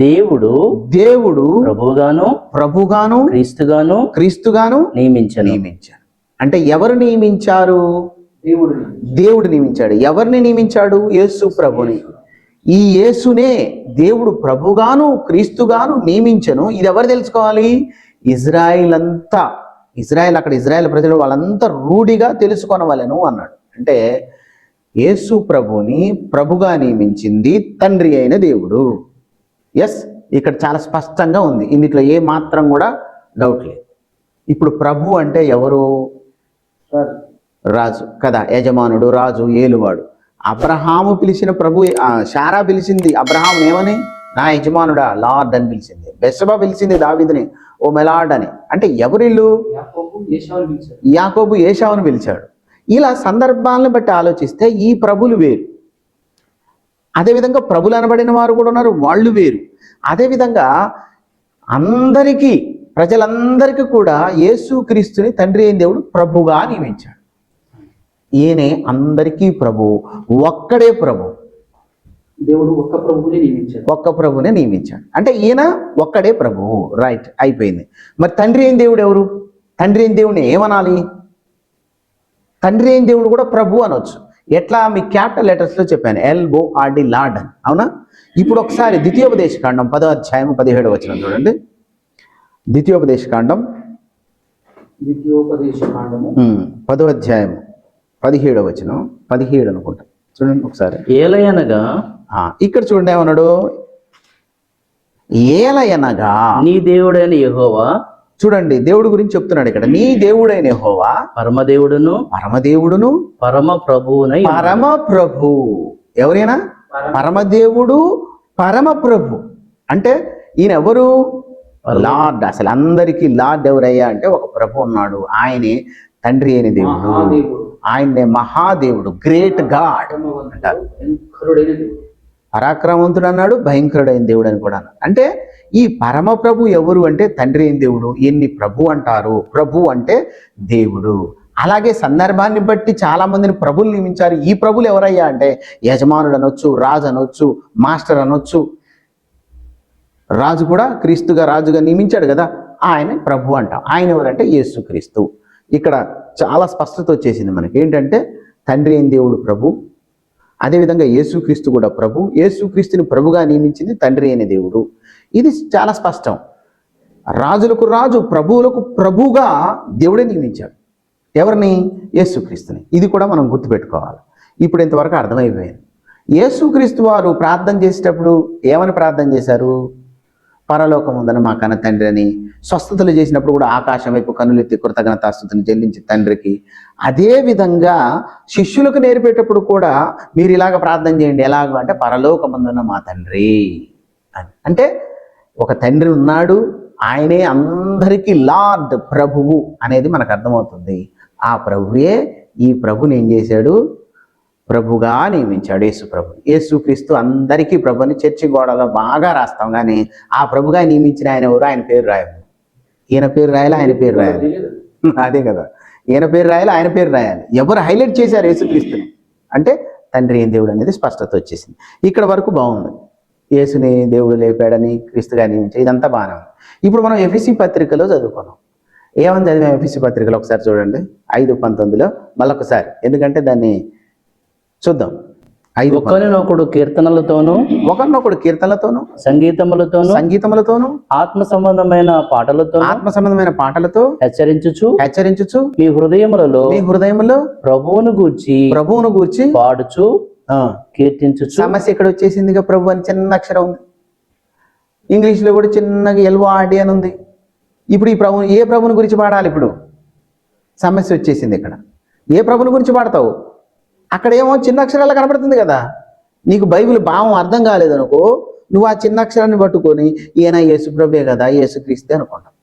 దేవుడు ప్రభుగాను క్రీస్తుగాను నియమించాను. అంటే ఎవరు నియమించారు? దేవుడు నియమించాడు. ఎవరిని నియమించాడు? యేసు ప్రభుని. ఈ యేసునే దేవుడు ప్రభుగాను క్రీస్తుగాను నియమించను. ఇది ఎవరు తెలుసుకోవాలి? ఇజ్రాయిల్ అక్కడ ఇజ్రాయిల్ ప్రజలు వాళ్ళంతా రూఢిగా తెలుసుకొనవలెను అన్నాడు. అంటే యేసు ప్రభుని ప్రభుగా నియమించింది తండ్రి అయిన దేవుడు. ఎస్, ఇక్కడ చాలా స్పష్టంగా ఉంది. ఇందులో ఏ మాత్రం కూడా డౌట్ లేదు. ఇప్పుడు ప్రభు అంటే ఎవరు? రాజు కదా, యజమానుడు, రాజు, ఏలువాడు. అబ్రహాము పిలిచిన ప్రభు, శారా పిలిచింది అబ్రహాం ఏమని? నా యజమానుడా, లార్డ్ అని పిలిచింది. బెత్షెబా పిలిచింది దావీదుని ఓ మెలార్డ్ అని. అంటే ఎవరిల్లు? యాకోబు ఏశావును పిలిచాడు. ఇలా సందర్భాలను బట్టి ఆలోచిస్తే ఈ ప్రభులు వేరు, అదేవిధంగా ప్రభులు అనబడిన వారు కూడా ఉన్నారు, వాళ్ళు వేరు. అదేవిధంగా అందరికీ, ప్రజలందరికీ కూడా యేసుక్రీస్తుని తండ్రి అయిన దేవుడు ప్రభుగా నియమించాడు. ఈయనే అందరికీ ప్రభు, ఒక్కడే ప్రభు, దేవుడు ఒక్క ప్రభువుని నియమించాడు. ఒక్క ప్రభునే నియమించాడు. అంటే ఈయన ఒక్కడే ప్రభువు. రైట్, అయిపోయింది. మరి తండ్రి అయిన దేవుడు ఎవరు? తండ్రి అయిన దేవుడిని ఏమనాలి? తండ్రి అయిన దేవుడు కూడా ప్రభు అనొచ్చు. ఎట్లా? మీ క్యాపిటల్ లెటర్స్లో చెప్పాను, LORD, లార్డ్ అని. అవునా? ఇప్పుడు ఒకసారి ద్వితీయోపదేశకాండం 10వ అధ్యాయం 17వ వచనం చూడండి. ద్వితీయోపదేశకాండం 10వ అధ్యాయం 17వ వచనం, 17 అనుకుంటా, చూడండి ఒకసారి. ఏలయనగా ఇక్కడ చూడండి ఏమన్నాడు? ఏలయనగా నీ దేవుడైన యెహోవా, చూడండి దేవుడు గురించి చెప్తున్నాడు ఇక్కడ. నీ దేవుడైన యెహోవా పరమదేవుడును పరమదేవుడును పరమ ప్రభువునై పరమ ప్రభు. ఎవరైనా? పరమదేవుడు, పరమ ప్రభు. అంటే ఈయన ఎవరు? లార్డ్. అసలు అందరికీ లార్డ్ ఎవరయ్యా అంటే ఒక ప్రభు ఉన్నాడు, ఆయనే తండ్రి అయిన దేవుడు, ఆయనే మహాదేవుడు, గ్రేట్ గాడ్ అంటారు. పరాక్రమవంతుడు అన్నాడు, భయంకరుడైన దేవుడు అని కూడా అన్నాడు. అంటే ఈ పరమ ప్రభు ఎవరు అంటే తండ్రి అయిన దేవుడు. ఎన్ని ప్రభు అంటారు? ప్రభు అంటే దేవుడు. అలాగే సందర్భాన్ని బట్టి చాలా మందిని ప్రభులు నియమించారు. ఈ ప్రభులు ఎవరయ్యా అంటే యజమానుడు అనొచ్చు, రాజు అనొచ్చు, మాస్టర్ అనొచ్చు. రాజు కూడా క్రీస్తుగా రాజుగా నియమించాడు కదా, ఆయన ప్రభు అంటాం. ఆయన ఎవరంటే యేసుక్రీస్తు. ఇక్కడ చాలా స్పష్టత వచ్చేసింది మనకి. ఏంటంటే తండ్రి అయిన దేవుడు ప్రభు, అదేవిధంగా యేసుక్రీస్తు కూడా ప్రభు. యేసుక్రీస్తుని ప్రభుగా నియమించింది తండ్రి అయిన దేవుడు. ఇది చాలా స్పష్టం. రాజులకు రాజు, ప్రభువులకు ప్రభుగా దేవుడే నియమించాడు. ఎవరిని? యేసుక్రీస్తుని. ఇది కూడా మనం గుర్తుపెట్టుకోవాలి. ఇప్పుడు ఇంతవరకు అర్థమైపోయింది. యేసుక్రీస్తు వారు ప్రార్థన చేసేటప్పుడు ఏమని ప్రార్థన చేశారు? పరలోకముందన మా కన్న తండ్రి అని. స్వస్థతలు చేసినప్పుడు కూడా ఆకాశం వైపు కన్నులెత్తి కృతజ్ఞతాస్తుతిని చెల్లించి తండ్రికి. అదే విధంగా శిష్యులకు నేర్పేటప్పుడు కూడా మీరు ఇలాగ ప్రార్థన చేయండి. ఎలాగ అంటే పరలోకముందన మా తండ్రి అని. అంటే ఒక తండ్రి ఉన్నాడు, ఆయనే అందరికీ లార్డ్, ప్రభువు అనేది మనకు అర్థమవుతుంది. ఆ ప్రభువే ఈ ప్రభుని ఏం చేశాడు? ప్రభుగా నియమించాడు. యేసు ప్రభు. యేసుక్రీస్తు అందరికీ ప్రభుని చర్చి గోడలో బాగా రాస్తాం, కానీ ఆ ప్రభుగా నియమించిన ఆయన ఎవరు? ఆయన పేరు రాయము. ఈయన పేరు రాయాలి, ఆయన పేరు రాయాలి. అదే కదా, ఈయన పేరు రాయాలి, ఆయన పేరు రాయాలి. ఎవరు హైలైట్ చేశారు యేసుక్రీస్తుని అంటే తండ్రి ఏం దేవుడు అనేది స్పష్టత వచ్చేసింది. ఇక్కడ వరకు బాగుంది. యేసుని దేవుడు లేపాడని, క్రీస్తుగా నియమించాడు, ఇదంతా బాగానే ఉంది. ఇప్పుడు మనం ఎఫెసీ పత్రికలో చదువుకున్నాం. ఏమని చదివాం ఎఫెసీ పత్రికలో? ఒకసారి చూడండి 5:19 మళ్ళొకసారి, ఎందుకంటే దాన్ని చూద్దాం. 5:19 ఒకరినొకడు కీర్తనలతోనూ సంగీతములతోనూ ఆత్మ సంబంధమైన పాటలతో హెచ్చరించుచు మీ హృదయములలో ప్రభువును గూర్చి పాడుచు కీర్తించుచు. సమస్య ఇక్కడ వచ్చేసిందిగా. ప్రభు అని చిన్న అక్షరం ఉంది. ఇంగ్లీష్లో కూడా చిన్నగా LORD అని ఉంది. ఇప్పుడు ఈ ప్రభు, ఏ ప్రభుని గురించి పాడాలి? ఇప్పుడు సమస్య వచ్చేసింది ఇక్కడ. ఏ ప్రభుని గురించి పాడతావు? అక్కడేమో చిన్న అక్షరాలు కనబడుతుంది కదా. నీకు బైబిల్ భావం అర్థం కాలేదనుకో, నువ్వు ఆ చిన్న అక్షరాన్ని పట్టుకొని ఈయన యేసు ప్రభే కదా, యేసుక్రీస్తే అనుకుంటావు.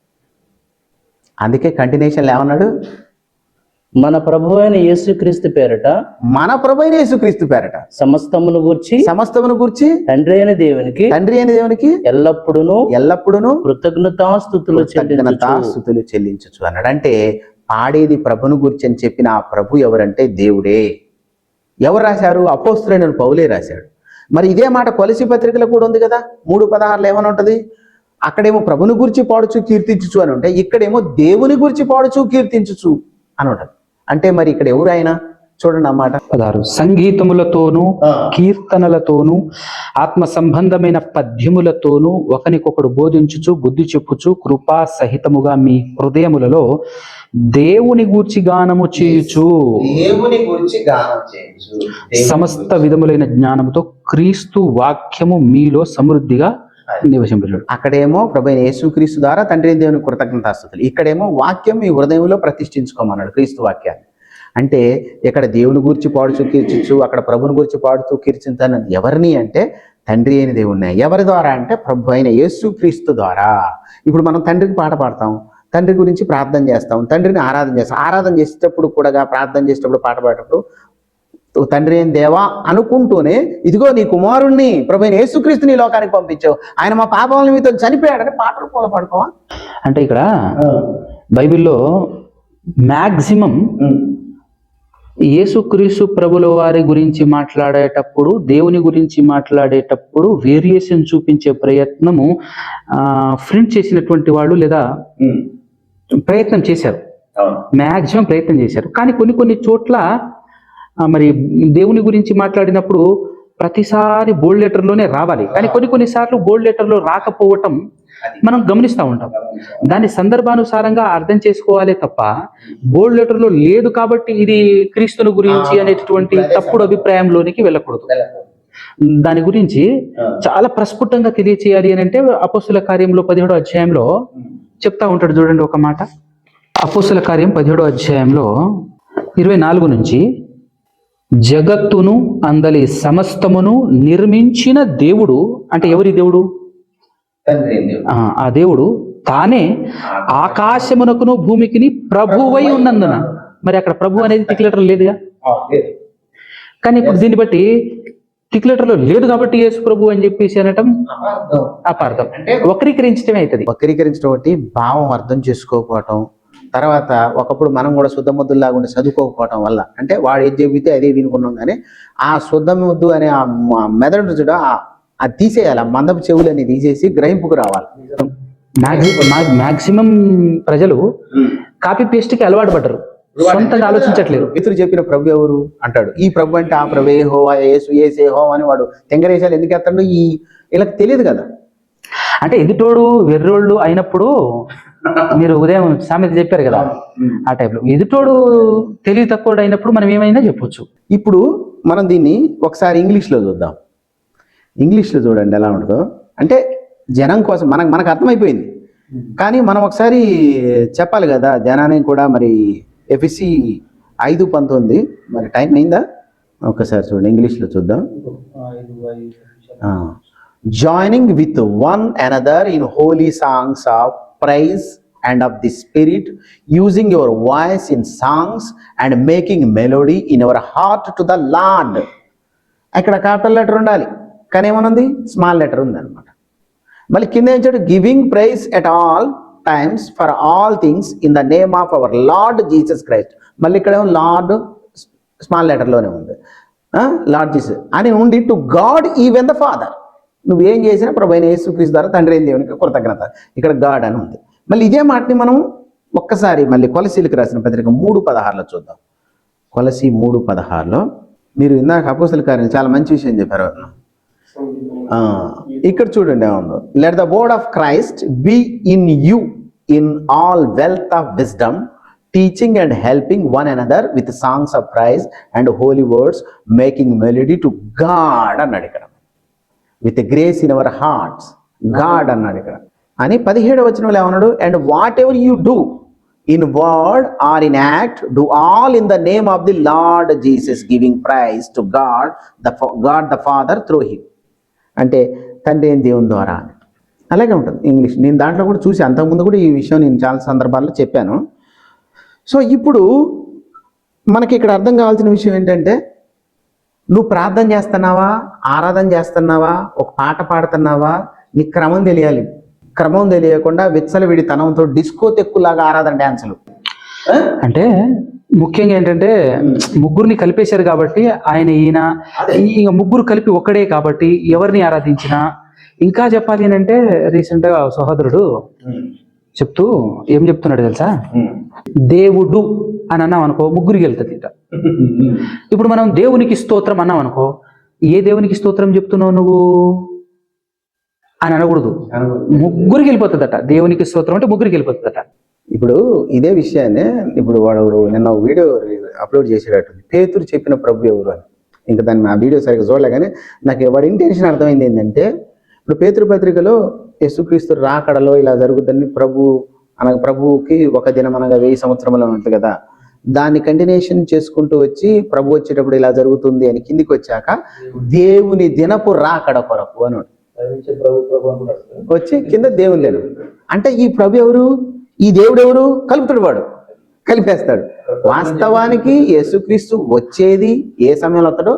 అందుకే కంటిన్యూషన్ ఏమన్నాడు? మన ప్రభు అయిన యేసుక్రీస్తు పేరట సమస్తమును గూర్చి తండ్రి అయిన దేవునికి ఎల్లప్పుడూను కృతజ్ఞతాస్తుతులు చెల్లించు అన్నాడు. అంటే పాడేది ప్రభును గురించి అని చెప్పిన ఆ ప్రభు ఎవరంటే దేవుడే. ఎవరు రాశారు? అపోస్తలుడైన పౌలే రాశాడు. మరి ఇదే మాట కొలసీ పత్రికలో కూడా ఉంది కదా. 3:16 ఏమని ఉంటుంది? అక్కడేమో ప్రభుని గురించి పాడుచు కీర్తించుచు అని ఉంటాయి, ఇక్కడేమో దేవుని గురించి పాడుచు కీర్తించుచు అని ఉంటుంది. అంటే మరి ఇక్కడ ఎవరు ఆయన? చూడండి అన్నమాట. 16 సంగీతములతోనూ కీర్తనలతోనూ ఆత్మ సంబంధమైన పద్యములతోనూ ఒకనికొకడు బోధించుచు బుద్ధి చెప్పుచు కృపా సహితముగా మీ హృదయములలో దేవుని గూర్చి గానము చేయుచు సమస్త విధములైన జ్ఞానముతో క్రీస్తు వాక్యము మీలో సమృద్ధిగా నివసింపడు. అక్కడేమో ప్రభు అయిన యేసుక్రీస్తు ద్వారా తండ్రి దేవుని కృతజ్ఞతాస్తుతులు, ఇక్కడేమో వాక్యం మీ హృదయంలో ప్రతిష్ఠించుకోమన్నాడు, క్రీస్తు వాక్యాన్ని. అంటే ఇక్కడ దేవుని గురించి పాడుచు కీర్తించు, అక్కడ ప్రభుని గురించి పాడుతూ కీర్తించాలని ఎవరిని అంటే తండ్రి అయిన దేవుడిని. ఎవరి ద్వారా అంటే ప్రభు అయిన యేసుక్రీస్తు ద్వారా. ఇప్పుడు మనం తండ్రికి పాట పాడతాం, తండ్రి గురించి ప్రార్థన చేస్తాం, తండ్రిని ఆరాధన చేస్తాం. ఆరాధన చేసేటప్పుడు కూడా, ప్రార్థన చేసేటప్పుడు, పాట పాడేటప్పుడు తండ్రి ఏం దేవా అనుకుంటూనే ఇదిగో నీ కుమారుణ్ణి ప్రభువైన యేసుక్రీస్తుని ఈ లోకానికి పంపించావు, ఆయన మా పాపాల నిమిత్తం చనిపోయాడని పాట రూపంలో పాడుకోవా? అంటే ఇక్కడ బైబిల్లో మ్యాక్సిమం యేసుక్రీస్తు ప్రభుల వారి గురించి మాట్లాడేటప్పుడు, దేవుని గురించి మాట్లాడేటప్పుడు వేరియేషన్ చూపించే ప్రయత్నము ఫ్రెండ్ చేసినటువంటి వాళ్ళు లేదా ప్రయత్నం చేశారు, మ్యాక్సిమం ప్రయత్నం చేశారు. కానీ కొన్ని చోట్ల మరి దేవుని గురించి మాట్లాడినప్పుడు ప్రతిసారి బోల్డ్ లెటర్లోనే రావాలి, కానీ కొన్నిసార్లు బోల్డ్ లెటర్లో రాకపోవటం మనం గమనిస్తూ ఉంటాం. దాని సందర్భానుసారంగా అర్థం చేసుకోవాలి తప్ప బోల్డ్ లెటర్లో లేదు కాబట్టి ఇది క్రీస్తుని గురించి అనేటటువంటి తప్పుడు అభిప్రాయంలోనికి వెళ్ళకూడదు. దాని గురించి చాలా ప్రస్ఫుటంగా తెలియచేయాలి అని అంటే అపోస్తుల కార్యంలో 17వ అధ్యాయంలో చెప్తా ఉంటాడు. చూడండి ఒక మాట, అపోస్తుల కార్యం 17వ అధ్యాయంలో 24 నుంచి, జగత్తును అందలి సమస్తమును నిర్మించిన దేవుడు, అంటే ఎవరి దేవుడు? ఆ దేవుడు తానే ఆకాశమునకును భూమికిని ప్రభువై ఉన్నందున. మరి అక్కడ ప్రభు అనేది టిక్ లెటర్ లేదుగా, కానీ ఇప్పుడు దీన్ని బట్టి టిక్ లెటర్లో లేదు కాబట్టి యేసు ప్రభు అని చెప్పేసి అనటం అపార్థం, వక్రీకరించడమే అవుతుంది. వక్రీకరించడం ఒకటి, భావం అర్థం చేసుకోకపోవటం, తర్వాత ఒకప్పుడు మనం కూడా శుద్ధ ముద్దులాగా ఉండి చదువుకోకపోవటం వల్ల, అంటే వాడు ఏది చెబితే అదే వినుకున్నాం, కానీ ఆ శుద్ధ ముద్దు అనే ఆ మెదడు చూడ అది తీసేయాలి, ఆ మందపు చెవులని తీసేసి గ్రహింపుకు రావాలి. మాక్సిమం ప్రజలు కాపీ పేస్ట్కి అలవాటు పడ్డరు, సొంతంగా ఆలోచించట్లేదు. ఇతరు చెప్పిన ప్రభు ఎవరు అంటాడు, ఈ ప్రభు అంటే ఆ ప్రభు యెహోవా, యేసు యేసేహో అని వాడు తెంగరేశాలు ఎందుకు ఎత్తాడు, వీళ్ళకి తెలియదు కదా. అంటే ఎదుటోడు వెర్రోళ్ళు అయినప్పుడు, మీరు ఉదయం సామెత చెప్పారు కదా, ఆ టైప్లో ఎదుటోడు తెలివి తక్కువ అయినప్పుడు మనం ఏమైనా చెప్పొచ్చు. ఇప్పుడు మనం దీన్ని ఒకసారి ఇంగ్లీష్లో చూద్దాం. ఇంగ్లీష్లో చూడండి ఎలా ఉంటుందో. అంటే జనం కోసం మనకు అర్థమైపోయింది, కానీ మనం ఒకసారి చెప్పాలి కదా జనానికి కూడా. మరి ఎఫ్ఎస్సి 5:19 మరి టైం అయిందా? ఒకసారి చూడండి, ఇంగ్లీష్లో చూద్దాం. Joining with one another in holy songs of praise and of the spirit, using your voice in songs and making melody in your heart to the Lord. అక్కడ క్యాపిటల్ లెటర్ ఉండాలి, కానీ ఏమనుంది? స్మాల్ లెటర్ ఉంది అనమాట. మళ్ళీ కింద ఏం చెప్పాడు? Giving praise at all times for all things in the name of our Lord Jesus Christ. మళ్ళీ ఇక్కడ ఏమో లార్డ్ స్మాల్ లెటర్లోనే ఉంది, లార్డ్ జీసస్ అని ఉండి, to God even the father. నువ్వేం చేసినా ప్రభువైన యేసుక్రీస్తు ద్వారా తండ్రి అయిన దేవునికి కృతజ్ఞత. ఇక్కడ గాడ్ అని ఉంది. మళ్ళీ ఇదే మాటని మనం ఒక్కసారి మళ్ళీ కొలసీలకు రాసిన పత్రిక 3:16 చూద్దాం. కొలసీ 3:16 మీరు ఇందాక అపోస్తలుల కార్యం చాలా మంచి విషయం చెప్పారు. ఇక్కడ చూడండి ఏముందో, let the word of Christ be in you in all wealth of wisdom, teaching and helping one another with songs of praise and holy words, making melody to God అన్నాడు ఇక్కడ. With grace in our hearts, God అన్నాడు ఇక్కడ. అని 17వ వచనంలో ఏమన్నాడు? And whatever you do in word or in act, do all in the name of the Lord Jesus, giving praise to God the father through him. అంటే తండ్రి అయిన దేవుని ద్వారా. అలాగే ఉంటుంది ఇంగ్లీష్. నేను దాంట్లో కూడా చూసి, అంతకుముందు కూడా ఈ విషయం నేను చాలా సందర్భాల్లో చెప్పాను. సో ఇప్పుడు మనకి ఇక్కడ అర్థం కావాల్సిన విషయం ఏంటంటే, నువ్వు ప్రార్థన చేస్తున్నావా, ఆరాధన చేస్తున్నావా, ఒక పాట పాడుతున్నావా, నీ క్రమం తెలియాలి. క్రమం తెలియకుండా విచ్చలవిడి తనంతో డిస్కో తెక్కులాగా ఆరాధన డ్యాన్సులు. అంటే ముఖ్యంగా ఏంటంటే ముగ్గురిని కలిపేశారు కాబట్టి ఆయన ఈయన ముగ్గురు కలిపి ఒక్కడే కాబట్టి ఎవరిని ఆరాధించినా. ఇంకా చెప్పాలి అంటే రీసెంట్ గా సహోదరుడు చెప్తూ ఏం చెప్తున్నాడు తెలుసా? దేవుడు అని అన్నాం అనుకో, ముగ్గురికి వెళ్తుంది. ఇప్పుడు మనం దేవునికి స్తోత్రం అన్నాం అనుకో, ఏ దేవునికి స్తోత్రం చెప్తున్నావు నువ్వు అని అనకూడదు, ముగ్గురికి వెళ్ళిపోతుందట. దేవునికి స్తోత్రం అంటే ముగ్గురికి వెళ్ళిపోతుందట. ఇప్పుడు ఇదే విషయాన్ని ఇప్పుడు వాడు నిన్న వీడియో అప్లోడ్ చేసేటట్టు, పేతురు చెప్పిన ప్రభు ఎవరు అని. ఇంకా దాన్ని ఆ వీడియో సరిగ్గా చూడలే, కానీ నాకు వాడి ఇంటెన్షన్ అర్థమైంది ఏంటంటే, ఇప్పుడు పేతురు పత్రికలో యేసుక్రీస్తు రాకడలో ఇలా జరుగుతుందని ప్రభువుకి ఒక దినం అనగా 1000 సంవత్సరములు ఉంటుంది కదా, దాన్ని కంటిన్యూషన్ చేసుకుంటూ వచ్చి ప్రభు వచ్చేటప్పుడు ఇలా జరుగుతుంది అని కిందికి వచ్చాక దేవుని దినపు రాకడ కొరకు అని వచ్చి కింద దేవుని లేను. అంటే ఈ ప్రభు ఎవరు? ఈ దేవుడు ఎవరు? కలుపుతాడు, వాడు కలిపేస్తాడు. వాస్తవానికి యేసుక్రీస్తు వచ్చేది ఏ సమయంలో వస్తాడో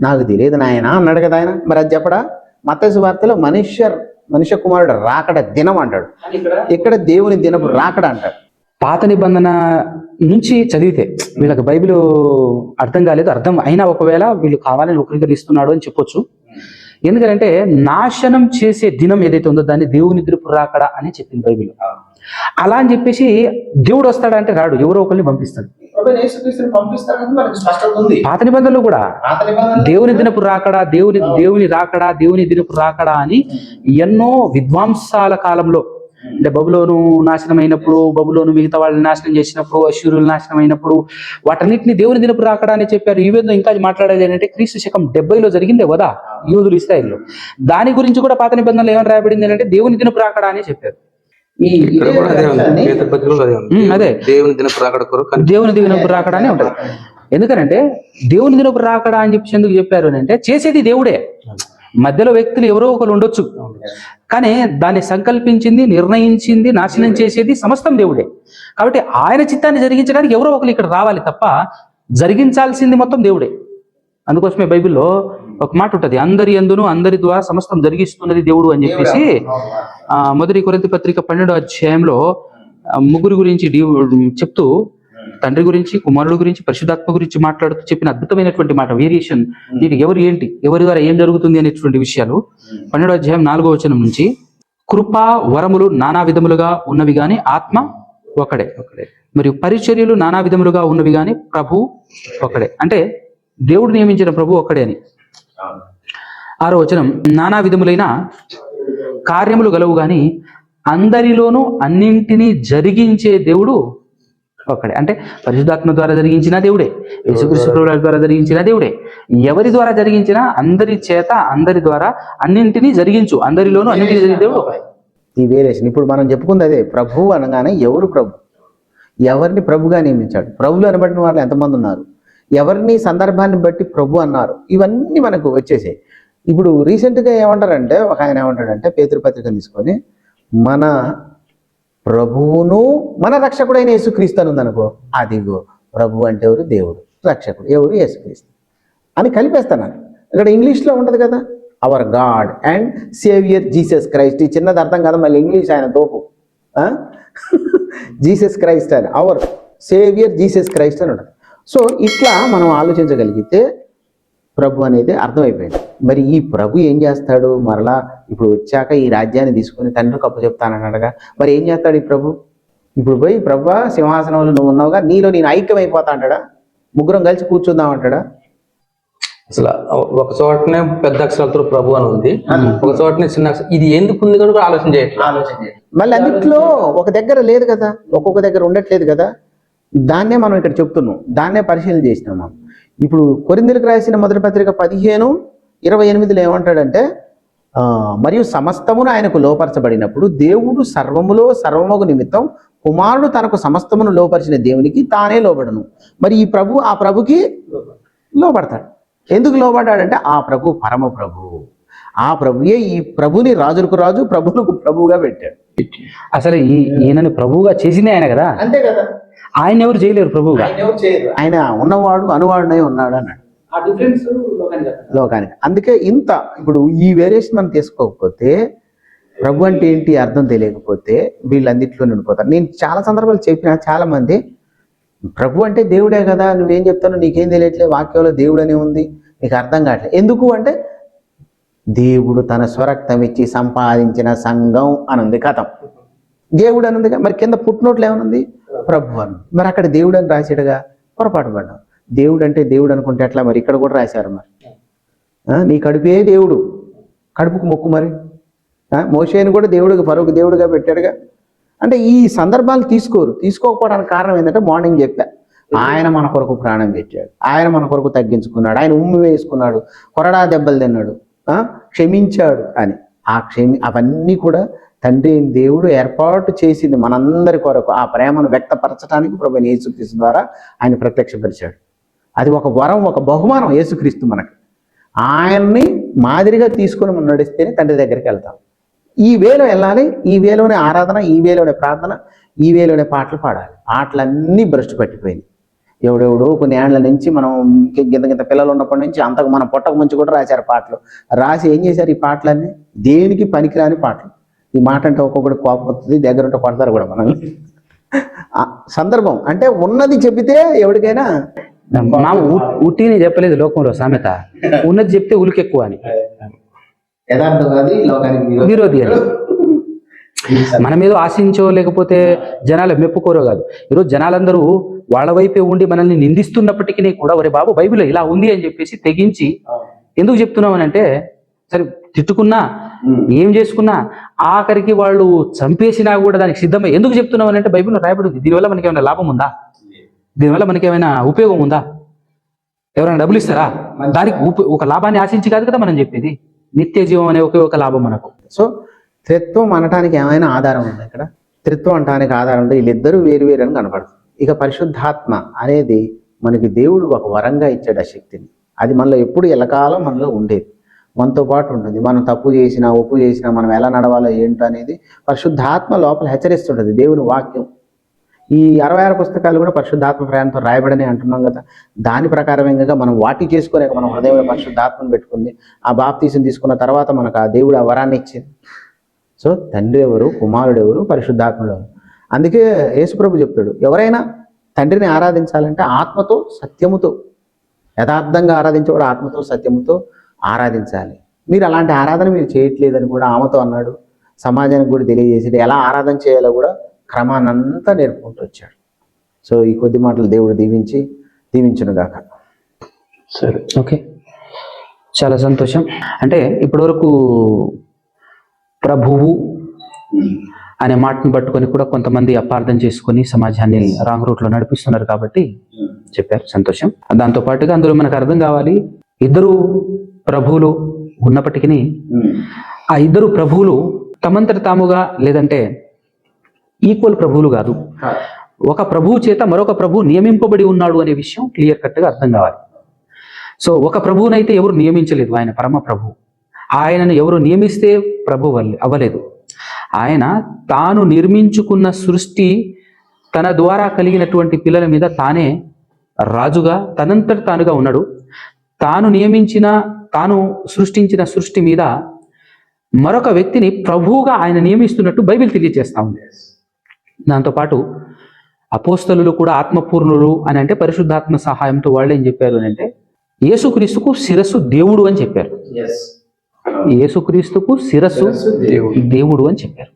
నాకు తెలియదు నాయన అన్నాడు కదా ఆయన. మరి అది చెప్పడా? మత్తయి సువార్తలో మనుష్య కుమారుడు రాకడ దినం అంటాడు, ఇక్కడ దేవుని దినపు రాకడ అంటాడు. పాత నిబంధన నుంచి చదివితే వీళ్ళకి బైబిల్ అర్థం కాలేదు, అర్థం అయినా ఒకవేళ వీళ్ళు కావాలని వక్రీకరిస్తున్నాడు అని చెప్పొచ్చు. ఎందుకంటే నాశనం చేసే దినం ఏదైతే ఉందో దాన్ని దేవుని దినపు రాకడ అని చెప్పింది బైబిల్. అలా అని చెప్పేసి దేవుడు వస్తాడంటే రాడు, ఎవరో ఒకరిని పంపిస్తాడు. పాత నిబంధనలు కూడా దేవుని దినపు రాకడా, దేవుని రాకడా, దేవుని దినపు రాకడా అని ఎన్నో విద్వాంసాల కాలంలో, అంటే బబులోను నాశనం అయినప్పుడు, బబులోను మిగతా వాళ్ళని నాశనం చేసినప్పుడు, అశ్షూరులు నాశనం అయినప్పుడు వాటన్నిటిని దేవుని దినపు రాకడా అని చెప్పారు. ఈ విధంగా ఇంకా మాట్లాడేది ఏంటంటే క్రీస్తు శకం 70లో జరిగిందే వదా యూదులు ఇశ్రాయేల్లో, దాని గురించి కూడా పాత నిబంధనలు ఏమని రాయబడింది అంటే దేవుని దినపు రాకడా అని చెప్పారు. ఇక్కడ కూడా అదే ఉంది, పేతురు పత్రికలో అదే ఉంది. అదే దేవుని దినపు రాకడ కొరకు దేవుని దినపు రాకడా అని ఉంటుంది. ఎందుకంటే దేవుని దినపు రాకడా అని చెప్పి ఎందుకు చెప్పారు అని అంటే చేసేది దేవుడే, మధ్యలో వ్యక్తులు ఎవరో ఒకరు ఉండొచ్చు, కానీ దాన్ని సంకల్పించింది, నిర్ణయించింది, నాశనం చేసేది సమస్తం దేవుడే. కాబట్టి ఆయన చిత్తాన్ని జరిగించడానికి ఎవరో ఒకరు ఇక్కడ రావాలి తప్ప జరిగించాల్సింది మొత్తం దేవుడే. అందుకోసమే బైబిల్లో ఒక మాట ఉంటుంది, అందరి యందును అందరి ద్వారా సమస్తం జరిగిస్తున్నది దేవుడు అని చెప్పేసి. మొదటి కొరింథీ పత్రిక 12వ అధ్యాయంలో ముగ్గురు గురించి చెప్తూ, తండ్రి గురించి, కుమారుడు గురించి, పరిశుద్ధాత్మ గురించి మాట్లాడుతూ చెప్పిన అద్భుతమైనటువంటి మాట, వేరియేషన్. దీనికి ఎవరు ఏంటి, ఎవరి ద్వారా ఏం జరుగుతుంది అనేటువంటి విషయాలు 12వ అధ్యాయం 4వ వచనం నుంచి, కృపా వరములు నానా విధములుగా ఉన్నవి గాని ఆత్మ ఒకడే, మరియు పరిచర్యలు నానా విధములుగా ఉన్నవి గాని ప్రభు ఒకడే. అంటే దేవుడు నియమించిన ప్రభు ఒక్కడే అని. 6వ వచనం, నానా విధములైన కార్యములు గలవు గాని అందరిలోనూ అన్నింటినీ జరిగించే దేవుడు ఒక్కడే. అంటే పరిశుద్ధాత్మ ద్వారా జరిగించిన దేవుడే, యేసుక్రీస్తు ప్రభువు ద్వారా జరిగించిన దేవుడే. ఎవరి ద్వారా జరిగించినా అందరి చేత, అందరి ద్వారా అన్నింటినీ జరిగించు, అందరిలోనూ అన్నింటినీ జరిగే దేవుడు ఒకడే. ఈ వేరియేషన్ ఇప్పుడు మనం చెప్పుకుంది అదే. ప్రభు అనగానే ఎవరు ప్రభు, ఎవరిని ప్రభుగా నియమించాడు, ప్రభులు అనబడిన వాళ్ళు ఎంతమంది ఉన్నారు, ఎవరిని సందర్భాన్ని బట్టి ప్రభు అన్నారు, ఇవన్నీ మనకు వచ్చేసాయి. ఇప్పుడు రీసెంట్గా ఏమంటారంటే, ఒక ఆయన ఏమంటాడంటే, పేతురు పత్రికను తీసుకొని మన ప్రభువును మన రక్షకుడైన యేసుక్రీస్తు అని ఉందనుకో, అదిగో ప్రభు అంటే ఎవరు? దేవుడు. రక్షకుడు ఎవరు? యేసుక్రీస్తు అని కలిపేస్తాను. ఇక్కడ ఇంగ్లీష్లో ఉంటుంది కదా, hour God and saviour Jesus Christ. ఈ చిన్నది అర్థం కదా, మళ్ళీ ఇంగ్లీష్ ఆయన తోపు. జీసస్ క్రైస్ట్ అని, అవర్ సేవియర్ జీసస్ క్రైస్ట్ అని ఉంటుంది. సో ఇట్లా మనం ఆలోచించగలిగితే ప్రభు అనేది అర్థమైపోయింది. మరి ఈ ప్రభు ఏం చేస్తాడు? మరలా ఇప్పుడు వచ్చాక ఈ రాజ్యాన్ని తీసుకుని తండ్రికి అప్పు చెప్తానన్నాడుగా, మరి ఏం చేస్తాడు ఈ ప్రభు? ఇప్పుడు పోయి ప్రభు సింహాసనంలో నువ్వు ఉన్నావుగా, నీలో నేను ఐక్యమైపోతా అంటాడా? ముగ్గురం కలిసి కూర్చుందాం అంటాడా? అసలు ఒక చోటనే పెద్ద అక్షరాలతో ప్రభు అని ఉంది, ఒక చోటనే చిన్న అక్షరం. ఇది ఎందుకు ఉంది కూడా ఆలోచన చేయట్లేదు. మళ్ళీ అన్నిట్లో ఒక దగ్గర లేదు కదా, ఒక్కొక్క దగ్గర ఉండట్లేదు కదా. దాన్నే మనం ఇక్కడ చెప్తున్నాం, దాన్నే పరిశీలన చేసినాం మనం. ఇప్పుడు కొరింథీయులకు రాసిన మొదటి పత్రిక 15:28 ఏమంటాడంటే, మరియు సమస్తమును ఆయనకు లోపరచబడినప్పుడు దేవుడు సర్వములో సర్వమగు నిమిత్తం కుమారుడు తనకు సమస్తమును లోపరిచిన దేవునికి తానే లోబడను. మరి ఈ ప్రభు ఆ ప్రభుకి లోబడతాడు. ఎందుకు లోబడ్డాడంటే ఆ ప్రభు పరమ ప్రభు, ఆ ప్రభుయే ఈ ప్రభుని రాజులకు రాజు, ప్రభువులకు ప్రభువుగా పెట్టాడు. అసలు ఈయనని ప్రభువుగా చేసిందే ఆయన కదా, అంతే కదా. ఆయన ఎవరు చేయలేరు ప్రభువుగా, ఆయన ఉన్నవాడు అనువాడునై ఉన్నాడు అన్నాడు లోకానికి. అందుకే ఇంత ఇప్పుడు ఈ వేరియేషన్ మనం తీసుకోకపోతే, ప్రభు అంటే ఏంటి అర్థం తెలియకపోతే వీళ్ళందిట్లో ఉండిపోతారు. నేను చాలా సందర్భాలు చెప్పిన, చాలా మంది ప్రభు అంటే దేవుడే కదా, నువ్వేం చెప్తావు, నీకేం తెలియట్లేదు, వాక్యంలో దేవుడు అనే ఉంది, నీకు అర్థం కావట్లేదు. ఎందుకు అంటే దేవుడు తన స్వరక్తం ఇచ్చి సంపాదించిన సంఘం అని ఉంది, కథం దేవుడు అని ఉందిగా. మరి కింద పుట్టినోట్లు ఏమనుంది? ప్రభు అని. మరి అక్కడ దేవుడు అని రాసాడుగా, పొరపాటు పడ్డాం. దేవుడు అంటే దేవుడు అనుకుంటే ఎట్లా? మరి ఇక్కడ కూడా రాశారు. మరి నీ కడుపే దేవుడు, కడుపుకు మొక్కు. మరి మోషేని కూడా దేవుడికి ఫరోకు దేవుడిగా పెట్టాడుగా. అంటే ఈ సందర్భాలు తీసుకోకపోవడానికి కారణం ఏంటంటే, మార్నింగ్ చెప్పా, ఆయన మన కొరకు ప్రాణం పెట్టాడు, ఆయన మన కొరకు తగ్గించుకున్నాడు, ఆయన ఉమ్మి వేసుకున్నాడు, కొరడా దెబ్బలు తిన్నాడు, క్షమించాడు అని. అవన్నీ కూడా తండ్రి దేవుడు ఏర్పాటు చేసింది మనందరి కొరకు. ఆ ప్రేమను వ్యక్తపరచడానికి ప్రభువైన యేసుక్రీస్తు ద్వారా ఆయన ప్రత్యక్షపరిచాడు. అది ఒక వరం, ఒక బహుమానం యేసుక్రీస్తు మనకి. ఆయన్ని మాదిరిగా తీసుకొని మనం నడిస్తేనే తండ్రి దగ్గరికి వెళ్తాం. ఈ వేలో వెళ్ళాలి, ఈ వేలోనే ఆరాధన, ఈ వేలోనే ప్రార్థన, ఈ వేలోనే పాటలు పాడాలి. పాటలన్నీ భ్రష్టు పట్టిపోయింది. ఎవడెవడో కొన్ని ఏళ్ల నుంచి మనం గింత పిల్లలు ఉన్నప్పటి నుంచి అంతకు మన పొట్టకు ముంచి కూడా రాశారు పాటలు. రాసి ఏం చేశారు ఈ పాటలన్నీ? దేనికి పనికిరాని పాటలు. ఈ మాట అంటే ఒక్కొక్కటి కోపం వస్తుంది, దగ్గర ఉంటే కొడతారు కూడా మనల్ని. సందర్భం అంటే ఉన్నది చెబితే ఎవరికైనా మా ఉట్టిని చెప్పలేదు లోకంలో సామెత, ఉన్నది చెప్తే ఉలికెక్కువ అని. యథార్థవాది లోకానికి విరోధి అని. మనం ఏదో ఆశించో లేకపోతే జనాలు మెప్పుకోరో కాదు. ఈరోజు జనాలందరూ వాళ్ళ వైపే ఉండి మనల్ని నిందిస్తున్నప్పటికీ కూడా ఒరే బాబు బైబిల్ ఇలా ఉంది అని చెప్పేసి తెగించి ఎందుకు చెప్తున్నాం అని అంటే, సరే తిట్టుకున్నా ఏం చేసుకున్నా ఆఖరికి వాళ్ళు చంపేసినా కూడా దానికి సిద్ధమై ఎందుకు చెప్తున్నాం అని అంటే బైబిల్లో రాయబడి ఉంది. దీనివల్ల మనకి ఏమైనా లాభం ఉందా? దీనివల్ల మనకి ఏమైనా ఉపయోగం ఉందా? ఎవరైనా డబ్బులు ఇస్తారా? దానికి ఒక లాభాన్ని ఆశించి కాదు కదా మనం చెప్పేది. నిత్య జీవం అనే ఒకే ఒక లాభం మనకు. సో త్రిత్వం అనటానికి ఏమైనా ఆధారం ఉంది ఇక్కడ? త్రిత్వం అనటానికి ఆధారం ఉంది. వీళ్ళిద్దరూ వేరు అని కనపడుతుంది. ఇక పరిశుద్ధాత్మ అనేది మనకి దేవుడు ఒక వరంగా ఇచ్చాడు ఆ శక్తిని. అది మనలో ఎప్పుడు ఎల్లకాలం మనలో ఉండేది, మనతో పాటు ఉంటుంది. మనం తప్పు చేసినా ఒప్పు చేసినా మనం ఎలా నడవాలో ఏంటో అనేది పరిశుద్ధాత్మ లోపల హెచ్చరిస్తుంటుంది. దేవుని వాక్యం ఈ 66 పుస్తకాలు కూడా పరిశుద్ధాత్మ ప్రయాణంతో రాయబడని అంటున్నాం కదా. దాని ప్రకారంగా మనం వాటి చేసుకోలేక మనం హృదయంలో పరిశుద్ధాత్మను పెట్టుకుంది. ఆ బాప్తీసం తీసుకున్న తర్వాత మనకు ఆ దేవుడు ఆ వరాన్ని ఇచ్చింది. సో తండ్రి ఎవరు, కుమారుడు ఎవరు, పరిశుద్ధాత్ముడు ఎవరు? అందుకే యేసుప్రభు చెప్తాడు, ఎవరైనా తండ్రిని ఆరాధించాలంటే ఆత్మతో సత్యముతో, యథార్థంగా ఆరాధించేవాడు ఆత్మతో సత్యముతో ఆరాధించాలి. మీరు అలాంటి ఆరాధన మీరు చేయట్లేదని కూడా ఆమెతో అన్నాడు. సమాజానికి కూడా తెలియజేసి ఎలా ఆరాధన చేయాలో కూడా క్రమాన్నంతా నేర్పుకుంటూ వచ్చాడు. సో ఈ కొద్ది మాటలు దేవుడు దీవించునుగాక. సరే, ఓకే, చాలా సంతోషం. అంటే ఇప్పటివరకు ప్రభువు అనే మాటను పట్టుకొని కూడా కొంతమంది అపార్థం చేసుకొని సమాజాన్ని రాంగ్ రూట్లో నడిపిస్తున్నారు కాబట్టి చెప్పారు, సంతోషం. దాంతో పాటుగా అందులో మనకు అర్థం కావాలి, ఇద్దరు ప్రభువులు ఉన్నప్పటికీ ఆ ఇద్దరు ప్రభువులు తమంతట తాముగా లేదంటే ఈక్వల్ ప్రభువులు కాదు. ఒక ప్రభువు చేత మరొక ప్రభువు నియమింపబడి ఉన్నాడు అనే విషయం క్లియర్ కట్గా అర్థం కావాలి. సో ఒక ప్రభువునైతే ఎవరు నియమించలేదు, ఆయన పరమ ప్రభువు. ఆయనను ఎవరు నియమిస్తే ప్రభు అవ్వలేదు. ఆయన తాను నిర్మించుకున్న సృష్టి, తన ద్వారా కలిగినటువంటి పిల్లల మీద తానే రాజుగా తనంతట తానుగా ఉన్నాడు. తాను సృష్టించిన సృష్టి మీద మరొక వ్యక్తిని ప్రభువుగా ఆయన నియమిస్తున్నట్టు బైబిల్ తెలియజేస్తా ఉంది. దాంతోపాటు అపోస్తలులు కూడా ఆత్మపూర్ణులు అని అంటే పరిశుద్ధాత్మ సహాయంతో వాళ్ళు ఏం చెప్పారు అని అంటే యేసుక్రీస్తుకు శిరస్సు దేవుడు అని చెప్పారు. యేసుక్రీస్తుకు శిరస్సు దేవుడు అని చెప్పారు.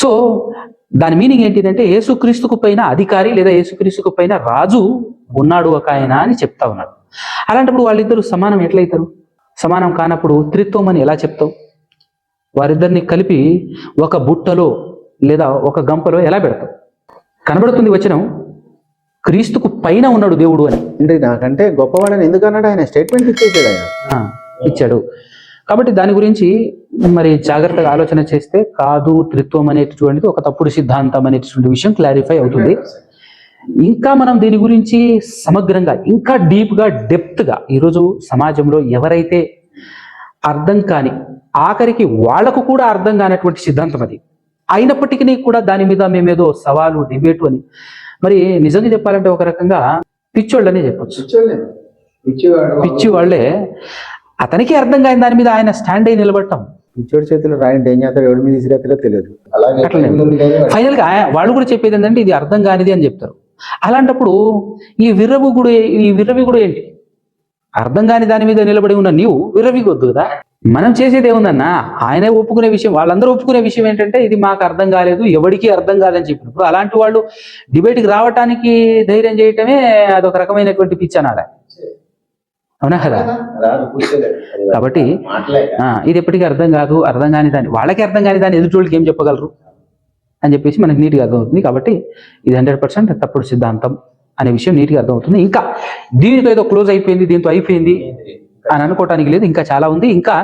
సో దాని మీనింగ్ ఏంటిదంటే యేసుక్రీస్తుకు పైన అధికారి లేదా యేసుక్రీస్తుకు పైన రాజు ఉన్నాడు ఒక ఆయన అని చెప్తా ఉన్నాడు. అలాంటప్పుడు వాళ్ళిద్దరూ సమానం ఎట్లయితారు? సమానం కానప్పుడు త్రిత్వం అని ఎలా చెప్తావు? వారిద్దరిని కలిపి ఒక బుట్టలో లేదా ఒక గంపలో ఎలా పెడతావు? కనబడుతుంది వచనం, క్రీస్తుకు పైన ఉన్నాడు దేవుడు అని. అంటే నాకంటే గొప్పవాడని ఎందుకన్నాడు? ఆయన స్టేట్మెంట్ ఇచ్చేసాడు, ఆయన ఇచ్చాడు. కాబట్టి దాని గురించి మరి జాగ్రత్తగా ఆలోచన చేస్తే కాదు, త్రిత్వం అనేటటువంటిది ఒక తప్పుడు సిద్ధాంతం అనేటటువంటి విషయం క్లారిఫై అవుతుంది. ఇంకా మనం దీని గురించి సమగ్రంగా ఇంకా డీప్గా డెప్త్గా ఈరోజు సమాజంలో ఎవరైతే అర్థం కాని, ఆఖరికి వాళ్లకు కూడా అర్థం కానటువంటి సిద్ధాంతం అది అయినప్పటికీ కూడా దాని మీద మేమేదో సవాలు డిబేటు అని, మరి నిజంగా చెప్పాలంటే ఒక రకంగా పిచ్చోళ్ళనే చెప్పొచ్చు. పిచ్చి వాళ్ళే, అతనికి అర్థం కాని దాని మీద ఆయన స్టాండ్ అయి నిలబడటం. పిచ్చోడి చేతిలో రాయంటే ఏం చేస్తాడు, ఎవడి మీద తీసుకెళ్తారో తెలియదు. ఫైనల్ గా వాళ్ళు కూడా చెప్పేది ఏంటంటే ఇది అర్థం కానిది అని చెప్తారు. అలాంటప్పుడు ఈ విర్రవిగుడు ఏంటి? అర్థం కాని దాని మీద నిలబడి ఉన్న నీవు విర్రవిగొద్దు కదా. మనం చేసేది ఏముందన్నా, ఆయనే ఒప్పుకునే విషయం, వాళ్ళందరూ ఒప్పుకునే విషయం ఏంటంటే ఇది మాకు అర్థం కాలేదు, ఎవరికి అర్థం కాదని చెప్పినప్పుడు అలాంటి వాళ్ళు డిబేట్కి రావటానికి ధైర్యం చేయటమే అదొక రకమైనటువంటి పిచ్చి అనాలి, అవునా కదా? కాబట్టి ఇది ఎప్పటికీ అర్థం కాదు, అర్థం కాని దాన్ని వాళ్ళకి అర్థం కాని దాన్ని ఎదుటోళ్ళకి ఏం చెప్పగలరు అని చెప్పేసి మనకి నీట్గా అర్థమవుతుంది. కాబట్టి ఇది 100% తప్పుడు సిద్ధాంతం అనే విషయం నీట్గా అర్థమవుతుంది. ఇంకా దీనితో ఏదో క్లోజ్ అయిపోయింది, దీంతో అయిపోయింది అని అనుకోవటానికి లేదు, ఇంకా చాలా ఉంది. ఇంకా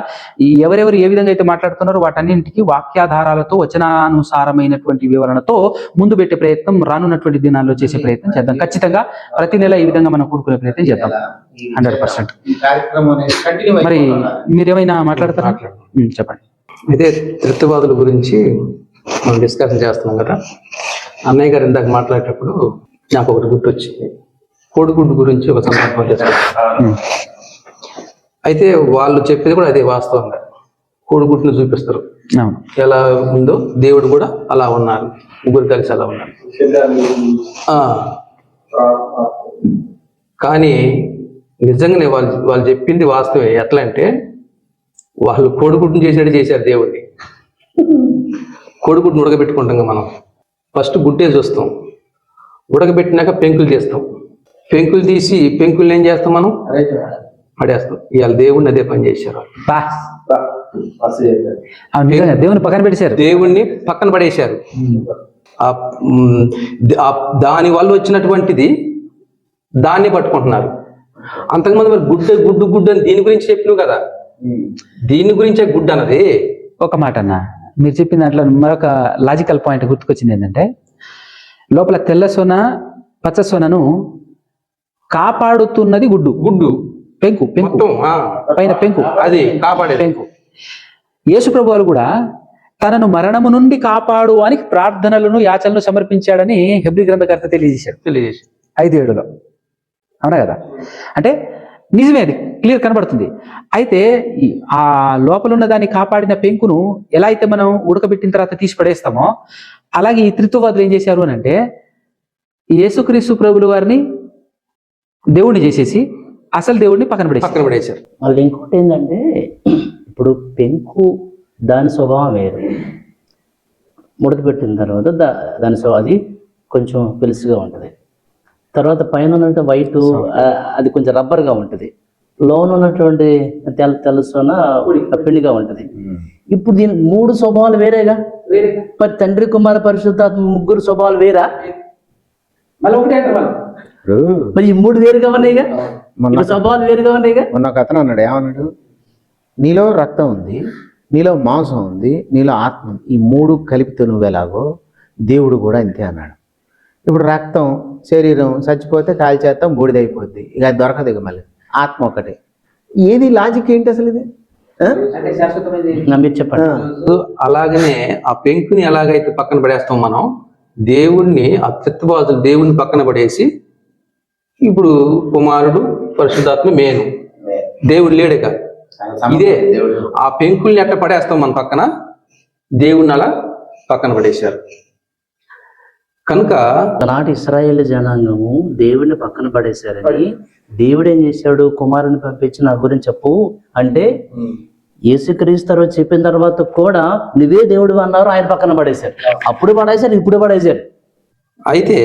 ఎవరెవరు ఏ విధంగా అయితే మాట్లాడుతున్నారో వాటన్నింటికి వాక్యాధారాలతో వచనానుసారమైనటువంటి వివరణతో ముందు పెట్టే ప్రయత్నం రానున్నటువంటి దినాల్లో చేసే ప్రయత్నం చేద్దాం. ఖచ్చితంగా ప్రతి నెల ఈ విధంగా మనం కూడుకునే ప్రయత్నం చేద్దాం 100%. మరి మీరేమైనా మాట్లాడతారా? చెప్పండి. అయితే త్రిత్వవాదుల గురించి మనం డిస్కషన్ చేస్తున్నాం కదా. అన్నయ్య గారు ఇందాక మాట్లాడేటప్పుడు నాకు ఒకటి గుర్తొచ్చింది. కోడిగుడ్డు గురించి ఒక సందర్భం తీసుకుంటాం. అయితే వాళ్ళు చెప్పేది కూడా అదే వాస్తవంగా. కోడిగుడ్డును చూపిస్తారు అవును. ఎలా ఉందో, దేవుడు కూడా అలా ఉన్నారు, ముగ్గురు కలిసి అలా ఉన్నారు. ఆ, కానీ నిజంగానే వాళ్ళు చెప్పింది వాస్తవే. ఎట్లా అంటే వాళ్ళు కోడిగుడ్డును చేసినట్టు చేశారు దేవుడిని. కోడిగుడ్డును ఉడకబెట్టుకుంటాం కదా మనం. ఫస్ట్ గుడ్డే చూస్తాం, ఉడకబెట్టినాక పెంకులు చేస్తాం. పెంకులు తీసి పెంకులు ఏం చేస్తాం మనం? పడేస్తాం. ఇవాళ దేవుడిని అదే పని చేశారు. బా. అవును, నిజంగా దేవుని పక్కన పెట్టేశారు. దేవుణ్ణి పక్కన పడేశారు. దాని వల్ల వచ్చినటువంటిది దాన్ని పట్టుకుంటున్నారు. అంతకుముందు మరి గుడ్డు అని దీని గురించి చెప్పినావు కదా, దీని గురించే గుడ్డు అన్నది. ఒక మాట అన్న, మీరు చెప్పిన దాంట్లో మరొక లాజికల్ పాయింట్ గుర్తుకొచ్చింది. ఏంటంటే లోపల తెల్ల సోన పచ్చ సోనను కాపాడుతున్నది గుడ్డు, పెంకు మొత్తం పైన పెంకు, అది కాపాడే పెంకు. యేసు ప్రభువు కూడా తనను మరణము నుండి కాపాడు అని ప్రార్థనలను యాచనలు సమర్పించాడని హెబ్రీ గ్రంథకర్త తెలియజేశాడు 5:7. అవునా కదా? అంటే నిజమే, అది క్లియర్ కనబడుతుంది. అయితే ఆ లోపల ఉన్న దాన్ని కాపాడిన పెంకును ఎలా అయితే మనం ఉడకబెట్టిన తర్వాత తీసి పడేస్తామో, అలాగే ఈ త్రిత్వవాదులు ఏం చేశారు అని అంటే యేసుక్రీస్తు ప్రభుల వారిని దేవుణ్ణి చేసేసి అసలు దేవుడిని పక్కన పడేశారు. వాళ్ళు ఇంకోటి ఏంటంటే, ఇప్పుడు పెంకు దాని స్వభావం వేరు. ముడతపెట్టిన తర్వాత దాని అది కొంచెం పెలుసుగా ఉంటుంది. తర్వాత పైన ఉన్నటువంటి వైట్ అది కొంచెం రబ్బర్గా ఉంటుంది. లోన్ ఉన్నటువంటి తెల్లసోన పిండిగా ఉంటుంది. ఇప్పుడు దీని 3 స్వభావాలు వేరేగా. మరి తండ్రి, కుమార, పరిశుద్ధాత్మ ముగ్గురు స్వభావాలు వేరా? మరి ఈ 3 వేరుగా ఉన్నాయిగా, స్వభావాలు వేరుగా ఉన్నాయిగా. మొన్న ఒక అతను అన్నాడు, ఏమన్నాడు? నీలో రక్తం ఉంది, నీలో మాంసం ఉంది, నీలో ఆత్మ ఉంది. ఈ 3 కలిపితే నువ్వెలాగో దేవుడు కూడా అంతే అన్నాడు. ఇప్పుడు రక్తం శరీరం చచ్చిపోతే కాల్చేస్తాం, బూడిదైపోద్ది, ఇక అది దొరకదు. ఇక మళ్ళీ ఆత్మ ఒకటే. ఏది లాజిక్ ఏంటి అసలు ఇది? మీరు చెప్పండి. అలాగనే ఆ పెంకుని ఎలాగైతే పక్కన పడేస్తాం మనం, దేవుణ్ణి ఆ త్రిత్వవాదులు దేవుణ్ణి పక్కన పడేసి ఇప్పుడు కుమారుడు పరిశుద్ధాత్మ మేను, దేవుడు లేడుగా. ఇదే ఆ పెంకుల్ని ఎట్లా పడేస్తాం మన పక్కన, దేవుణ్ణి అలా పక్కన పడేశారు. కనుక నాటి ఇశ్రాయేల్ జనాంగము దేవుడిని పక్కన పడేశారని దేవుడు ఏం చేశాడు? కుమారుని పంపించి నా గురించి చెప్పు అంటే, యేసుక్రీస్తు చెప్పిన తర్వాత కూడా నువ్వే దేవుడు అన్నారు, ఆయన పక్కన పడేశారు. అప్పుడు పడేశారు, ఇప్పుడు పడేశారు. అయితే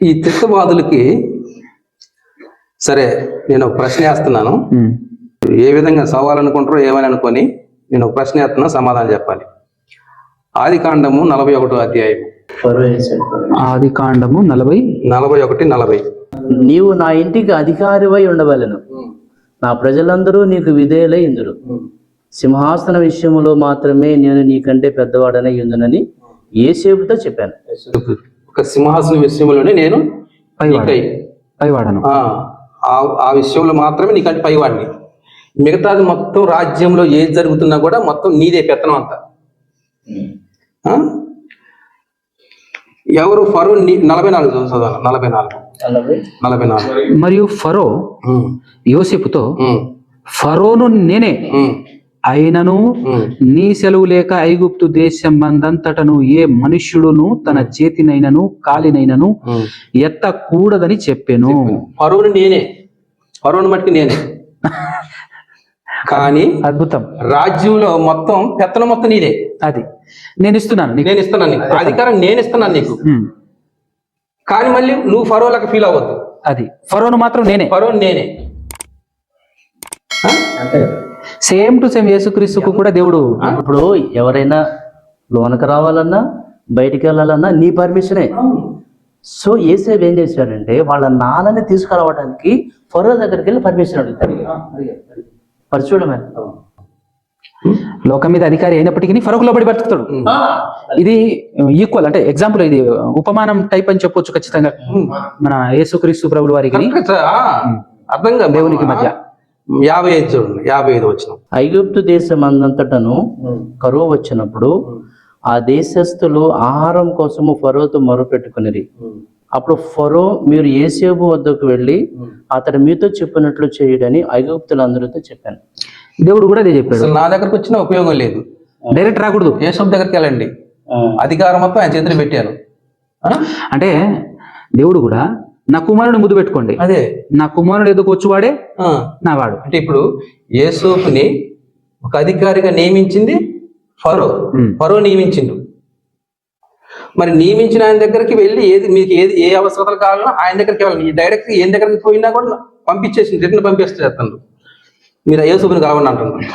ఈ త్రిత్వవాదులకి సరే, నేను ఒక ప్రశ్న వేస్తున్నాను. ఏ విధంగా సవాలనుకుంటారో ఏమని అనుకొని నేను ఒక ప్రశ్న వేస్తున్నా, సమాధానం చెప్పాలి. ఆదికాండము 41వ అధ్యాయం. ఆదికాండము 41:40. నీవు నా ఇంటికి అధికారివై ఉండవలెను, నా ప్రజలందరూ నీకు విధేయులై ఇందురు. సింహాసన విషయంలో మాత్రమే నేను నీకంటే పెద్దవాడనే ఉందునని యేసేపుతో చెప్పాను. ఒక సింహాసన విషయంలోనే నేను పైవాడను, ఆ విషయంలో మాత్రమే నీకంటే పైవాడిని. మిగతాది మొత్తం రాజ్యంలో ఏది జరుగుతున్నా కూడా మొత్తం నీదే పెత్తనం అంతా. ఎవరు? ఫరో. 44 చదవాలి. 44. మరియు ఫరో యోసేపుతో, ఫరోను నేనే అయినను నీ సెలవు లేక ఐగుప్తు దేశం మందంతటను ఏ మనుష్యుడును తన చేతినైనను కాలినైనను ఎత్తకూడదని చెప్పాను. ఫరోను నేనే, ఫరోను మట్టుకు నేనే. కానీ అద్భుతం, రాజ్యంలో మొత్తం పెత్తనం మొత్తం నీదే. అది నేను ఇస్తున్నాను నీకు అధికారం, నేను ఇస్తున్నాను నీకు. కానీ మళ్ళీ నువ్వు ఫరోలకు ఫీల్ అవ్వద్దు. అది ఫరోను మాత్రం నేనే, ఫరోను నేనే. సేమ్ టు సేమ్ యేసుక్రీస్తుకు కూడా దేవుడు. ఇప్పుడు ఎవరైనా లోనకు రావాలన్నా బయటికి వెళ్ళాలన్నా నీ పర్మిషనే. సో యేసేపు ఏం చేశాడంటే, వాళ్ళ నాన్నని తీసుకురావడానికి ఫరో దగ్గరికి వెళ్ళి పర్మిషన్ అడుగుతాడు. పరిచూడమే లోకం మీద అధికారి అయినప్పటికీ ఫరోకు లోబడి బతుకుతాడు. ఇది ఈక్వల్, అంటే ఎగ్జాంపుల్, ఇది ఉపమానం టైప్ అని చెప్పొచ్చు ఖచ్చితంగా. మన యేసుక్రీస్తు ప్రభుల వారికి అర్థంగా దేవునికి మధ్య 55 చూడండి, 55 వచ్చిన. ఐగుప్తు దేశం అందంతటను కరువు వచ్చినప్పుడు ఆ దేశస్థులు ఆహారం కోసము ఫరోతో మొరపెట్టుకునిరి. అప్పుడు ఫరో, మీరు యోసేపు వద్దకు వెళ్ళి అతడు మీతో చెప్పినట్లు చేయుడని ఐగుప్తులందరితో చెప్పాను. దేవుడు కూడా అదే చెప్పాడు. అసలు నా దగ్గరకు వచ్చిన ఉపయోగం లేదు, డైరెక్ట్ రాకూడదు, యేసోపు దగ్గరికి వెళ్ళండి, అధికారం మొత్తం ఆయన చేతులు పెట్టాను. అంటే దేవుడు కూడా నా కుమారుని ముద్దు పెట్టుకోండి, అదే నా కుమారుడు ఎదుకు వచ్చువాడే ఆ. నా వాడు. అంటే ఇప్పుడు యేసోపుని ఒక అధికారిగా నియమించింది ఫరో. ఫరో నియమించిండు. మరి నియమించిన ఆయన దగ్గరికి వెళ్ళి మీకు ఏ అవసరతలు కావాలన్నా ఆయన దగ్గరికి వెళ్ళాలి. డైరెక్ట్ ఏం దగ్గరికి పోయినా కూడా పంపించేసింది, రిటర్న్ పంపిస్తేస్తాను, మీరు యేసోపుని కావాలని అంటున్నారు.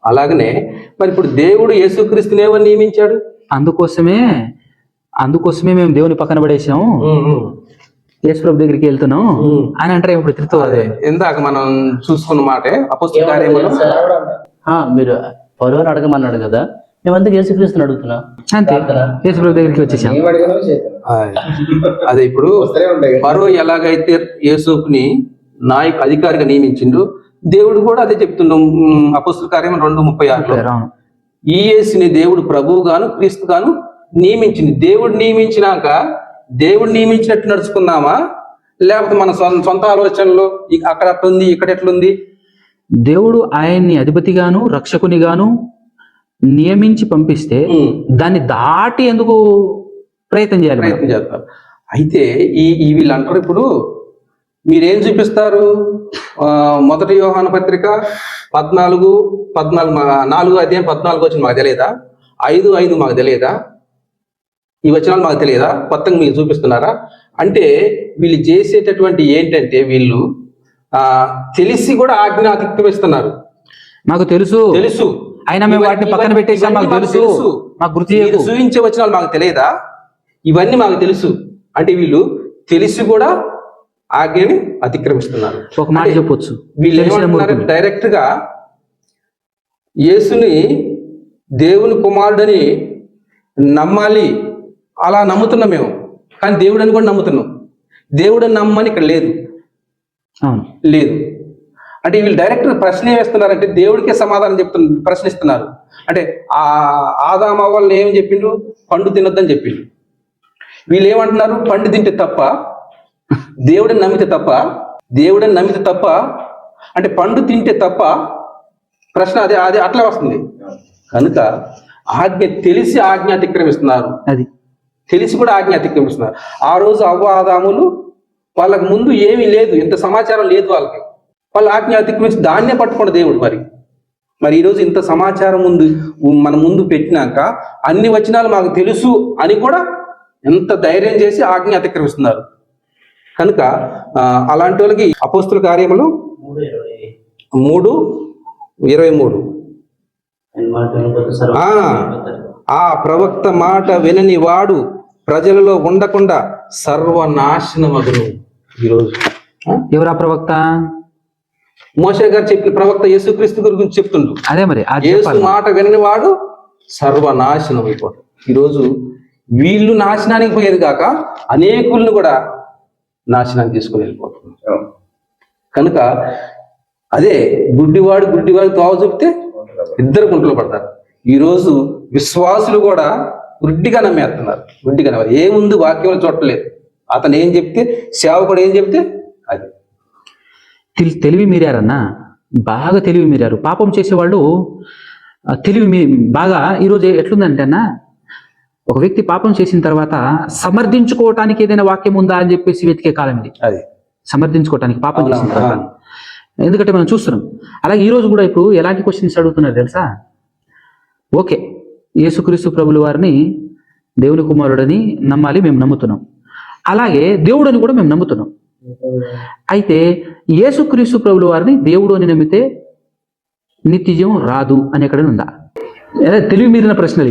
అలాగనే మరి ఇప్పుడు దేవుడు యేసుక్రీస్తుని ఏమని నియమించాడు? అందుకోసమే మేము దేవుని పక్కన పడేసాము, యేసుప్రభు దగ్గరికి వెళ్తున్నాం అని అంటారు. ఇప్పుడు తిరుగుతూ అదే ఇందాక మనం చూసుకున్న మాటే అపోస్తల కార్యములు. మీరు ఫరోని అడగమన్నాడు కదా, మేమంతా యేసుక్రీస్తుని అడుగుతున్నాం. అంతే, యేసుప్రభు దగ్గరికి వచ్చేసాం. అదే ఇప్పుడు ఫరో ఎలాగైతే యేసోపుని అధికారిగా నియమించిండు, దేవుడు కూడా అదే చెప్తున్నాం అపోస్తల కార్యం 2:36. ఈ యేసుని దేవుడు ప్రభువు గాను క్రీస్తు గాను నియమించింది. దేవుడు నియమించినాక దేవుడు నియమించినట్టు నడుచుకుందామా, లేకపోతే మన సొంత ఆలోచనలు అక్కడ ఎట్లుంది ఇక్కడ ఎట్లుంది? దేవుడు ఆయన్ని అధిపతిగాను రక్షకునిగాను నియమించి పంపిస్తే దాన్ని దాటి ఎందుకు ప్రయత్నం చేస్తారు. అయితే ఈ వీళ్ళు అంటారు, ఇప్పుడు మీరేం చూపిస్తారు? 1 యోహాను పత్రిక 4 అధ్యాయం 14 వచ్చిన మాకు తెలియదా? 5:5 మాకు తెలియదా? ఈ వచనాలు మాకు తెలియదా? కొత్తగా మీరు చూపిస్తున్నారా? అంటే వీళ్ళు చేసేటటువంటి ఏంటంటే వీళ్ళు తెలిసి కూడా ఆజ్ఞ అతిక్రమిస్తున్నారు. మాకు తెలుసు అయినా మేము వాటిని పక్కన పెట్టేసాం, మాకు తెలుసు, మాకు గుర్తు చూపించే వచనాలు మాకు తెలియదా? ఇవన్నీ మాకు తెలుసు అంటే వీళ్ళు తెలిసి కూడా ఆజ్ఞని అతిక్రమిస్తున్నారు. ఒక మాట చెప్పొచ్చు, వీళ్ళు ఏమంటున్నారు? డైరెక్ట్ గా యేసుని దేవుని కుమారుడని నమ్మాలి, అలా నమ్ముతున్నాం మేము. కానీ దేవుడు అని కూడా నమ్ముతున్నాం. దేవుడని నమ్మని ఇక్కడ లేదు. లేదు అంటే వీళ్ళు డైరెక్ట్ ప్రశ్న వేస్తున్నారంటే దేవుడికే సమాధానం ప్రశ్నిస్తున్నారు. అంటే ఆదాము అవ్వలను ఏం చెప్పిండు? పండు తినొద్దని చెప్పిండు. వీళ్ళు ఏమంటున్నారు? పండు తింటే తప్ప, దేవుడిని నమ్మితే తప్ప అంటే పండు తింటే తప్ప. ప్రశ్న అదే అదే అట్లా వస్తుంది. కనుక ఆజ్ఞ తెలిసి ఆజ్ఞ అతిక్రమిస్తున్నారు, తెలిసి కూడా ఆజ్ఞ అతిక్రమిస్తున్నారు. ఆ రోజు అవ్వ ఆదాములు వాళ్ళకు ముందు ఏమీ లేదు, ఇంత సమాచారం లేదు వాళ్ళకి. వాళ్ళు ఆజ్ఞ అతిక్రమించి దాన్నే పట్టుకున్న దేవుడు. మరి ఈరోజు ఇంత సమాచారం మన ముందు పెట్టినాక అన్ని వచనాలు మాకు తెలుసు అని కూడా ఎంత ధైర్యం చేసి ఆజ్ఞ అతిక్రమిస్తున్నారు. కనుక అలాంటి వాళ్ళకి అపోస్తల కార్యములు 3:23 ఆ ప్రవక్త మాట వినని వాడు ప్రజలలో ఉండకుండా సర్వనాశనమగును. ఈరోజు ఎవరా ప్రవక్త? మోషే గారు చెప్పిన ప్రవక్త యేసుక్రీస్తు గురించి చెప్తుండ్రు. అదే మరి యేసు మాట వినని వాడు సర్వనాశనం అయిపోతాడు. ఈరోజు వీళ్ళు నాశనానికి పోయేది కాక అనేకులను కూడా నాశనానికి తీసుకుని వెళ్ళిపోతున్నారు. కనుక అదే గుడ్డివాడు తోవ చూపితే ఇద్దరు గుంటలు పడతారు. ఈరోజు విశ్వాసులు కూడా గుడ్డిగా నమ్మేస్తున్నారు. ఏముంది వాక్యంలో చూడలేదు. అతను ఏం చెప్తే, సేవకుడు ఏం చెప్తే అది. తెలివి మీరారన్నా, బాగా తెలివి మీరారు. పాపం చేసేవాళ్ళు బాగా ఈరోజు ఎట్లుందంటే అన్న, ఒక వ్యక్తి పాపం చేసిన తర్వాత సమర్థించుకోవటానికి ఏదైనా వాక్యం ఉందా అని చెప్పేసి వెతికే కాలం ఇది. అది సమర్థించుకోవటానికి పాపం చేసిన తర్వాత. ఎందుకంటే మనం చూస్తున్నాం. అలాగే ఈ రోజు కూడా ఇప్పుడు ఎలాంటి క్వశ్చన్స్ అడుగుతున్నారు తెలుసా? ఓకే, యేసుక్రీస్తు ప్రభుల వారిని దేవుని కుమారుడని నమ్మాలి, మేము నమ్ముతున్నాం. అలాగే దేవుడని కూడా మేము నమ్ముతున్నాం. అయితే యేసుక్రీస్తు ప్రభుల వారిని దేవుడు అని నమ్మితే నిత్యజీవం రాదు అని ఎక్కడైనా ఉందా? తెలివి మీరిన ప్రశ్నలు.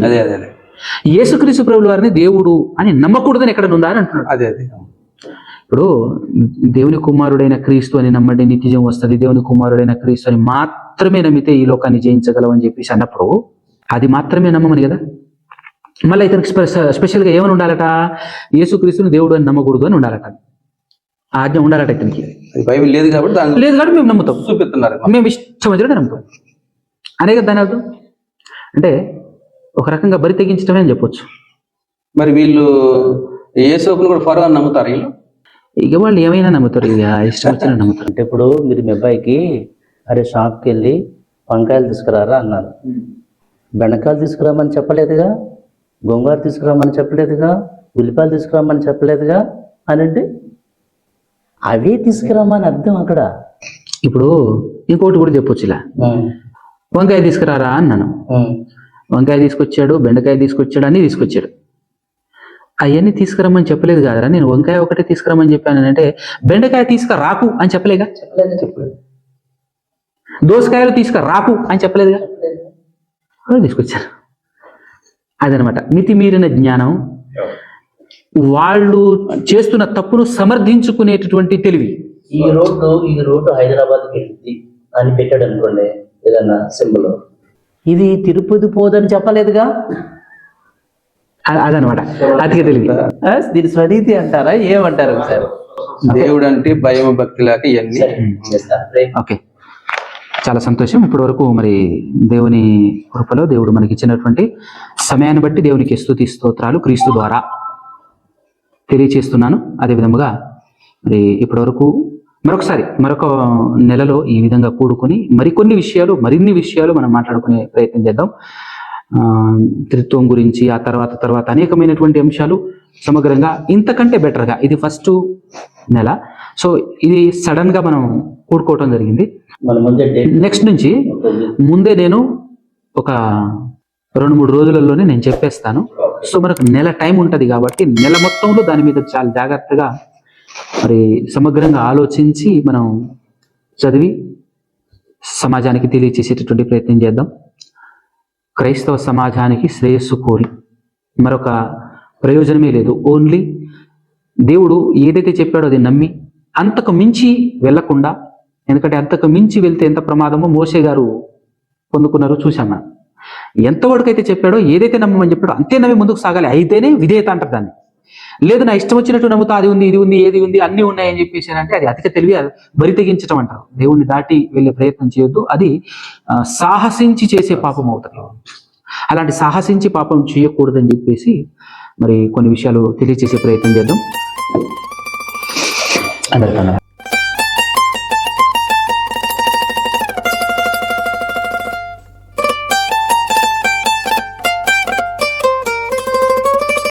యేసుక్రీస్తు ప్రభుల వారిని దేవుడు అని నమ్మకూడదని ఎక్కడైనా ఉందా అని అంటున్నాడు. అదే ఇప్పుడు దేవుని కుమారుడైన క్రీస్తు అని నమ్మండి నిత్యజీవం వస్తుంది, దేవుని కుమారుడైన క్రీస్తు అని మాత్రమే నమ్మితే ఈ లోకాన్ని జయించగలవని చెప్పేసి అన్నప్పుడు అది మాత్రమే నమ్మమని కదా. మళ్ళీ ఇతనికి స్పెషల్గా ఏమని ఉండాలట? యేసుక్రీస్తుని దేవుడు అని నమ్మకూడదు అని ఉండాలట. ఆ ఆజ్ఞ ఉండాలట ఇతనికి. అది బైబిల్ లేదు కాబట్టి దాన్ని లేదు కాబట్టి మేము నమ్ముతాం, చూపిస్తున్నారు. మేము ఇష్టం వచ్చినట్టు నమ్ముతాం అనే కదా దాని అర్థం. అంటే ఒక రకంగా బరి తెగించడమే అని చెప్పొచ్చు. మరి వీళ్ళు యేసోపును కూడా ఫరో అని నమ్ముతారు వీళ్ళు. ఇక వాళ్ళు ఏమైనా నమ్ముతారు, ఇక ఇష్టం వచ్చిన నమ్ముతారు. అంటే ఇప్పుడు మీరు మీ అబ్బాయికి అరే షాప్కి వెళ్ళి వంకాయలు తీసుకురారా అన్నారు, బెండకాయలు తీసుకురామని చెప్పలేదుగా, గోంగూర తీసుకురామని చెప్పలేదుగా, ఉల్లిపాయలు తీసుకురామని చెప్పలేదుగా అని అంటే అవే తీసుకురామని అర్థం అక్కడ. ఇప్పుడు ఇంకోటి కూడా చెప్పొచ్చు, ఇలా వంకాయ తీసుకురారా అన్నాను, వంకాయ తీసుకొచ్చాడు, బెండకాయ తీసుకొచ్చాడు, అన్నీ తీసుకొచ్చాడు. అవన్నీ తీసుకురమ్మని చెప్పలేదు కాదరా, నేను వంకాయ ఒకటే తీసుకురమ్మని చెప్పాను అంటే బెండకాయ తీసుకురాకు అని చెప్పలేగా, దోసకాయలు తీసుకురాకు అని చెప్పలేదుగా, తీసుకొచ్చారు. అదనమాట మితిమీరిన జ్ఞానం, వాళ్ళు చేస్తున్న తప్పును సమర్థించుకునేటటువంటి తెలివి. ఈ రోడ్డు హైదరాబాద్కి వెళ్ళింది అని పెట్టాడు అనుకోండి ఏదన్నా సింబల్, ఇది తిరుపతి పోదని చెప్పలేదుగా, అదనమాట అతిగా తెలివి. దీని స్వనీతి అంటారా ఏమంటారు సార్? దేవుడు అంటే భయం భక్తి లేక ఇవన్నీ. ఓకే, చాలా సంతోషం. ఇప్పటి వరకు మరి దేవుని కృపలో దేవుడు మనకి ఇచ్చినటువంటి సమయాన్ని బట్టి దేవునికి స్తుతి స్తోత్రాలు క్రీస్తు ద్వారా తెలియచేస్తున్నాను. అదే విధముగా మరి ఇప్పటి వరకు మరొక నెలలో ఈ విధంగా కూడుకొని మరిన్ని విషయాలు మనం మాట్లాడుకునే ప్రయత్నం చేద్దాం. త్రిత్వం గురించి, ఆ తర్వాత అనేకమైనటువంటి అంశాలు సమగ్రంగా ఇంతకంటే బెటర్గా. ఇది ఫస్ట్ నెల, సో ఇది సడన్ గా మనం కూడుకోవటం జరిగింది. నెక్స్ట్ నుంచి ముందే నేను ఒక 2-3 రోజులలోనే నేను చెప్పేస్తాను. సో మనకు నెల టైం ఉంటుంది కాబట్టి నెల మొత్తంలో దాని మీద చాలా జాగ్రత్తగా మరి సమగ్రంగా ఆలోచించి మనం చదివి సమాజానికి తెలియచేసేటటువంటి ప్రయత్నం చేద్దాం. క్రైస్తవ సమాజానికి శ్రేయస్సు కోరి మరొక ప్రయోజనమే లేదు. ఓన్లీ దేవుడు ఏదైతే చెప్పాడో అది నమ్మి అంతకు మించి వెళ్లకుండా, ఎందుకంటే అంతకు మించి వెళ్తే ఎంత ప్రమాదమో మోషే గారు పొందుకున్నారో చూసాం మనం. ఎంతవరకు అయితే చెప్పాడో, ఏదైతే నమ్మమని చెప్పాడో అంతే నమ్మి ముందుకు సాగాలి. అయితేనే విధేయత అంటారు దాన్ని. లేదు నా ఇష్టం వచ్చినట్టు నమ్ముతా, అది ఉంది ఇది ఉంది ఏది ఉంది అన్నీ ఉన్నాయని చెప్పేసి అంటే అది అధిక తెలివి, బరి తెగించడం అంటారు. దేవుణ్ణి దాటి వెళ్ళే ప్రయత్నం చేయొద్దు, అది సాహసించి చేసే పాపం అవుతుంది. అలాంటి సాహసించి పాపం చేయకూడదని చెప్పేసి మరి కొన్ని విషయాలు తెలియచేసే ప్రయత్నం చేద్దాం. అందరికీ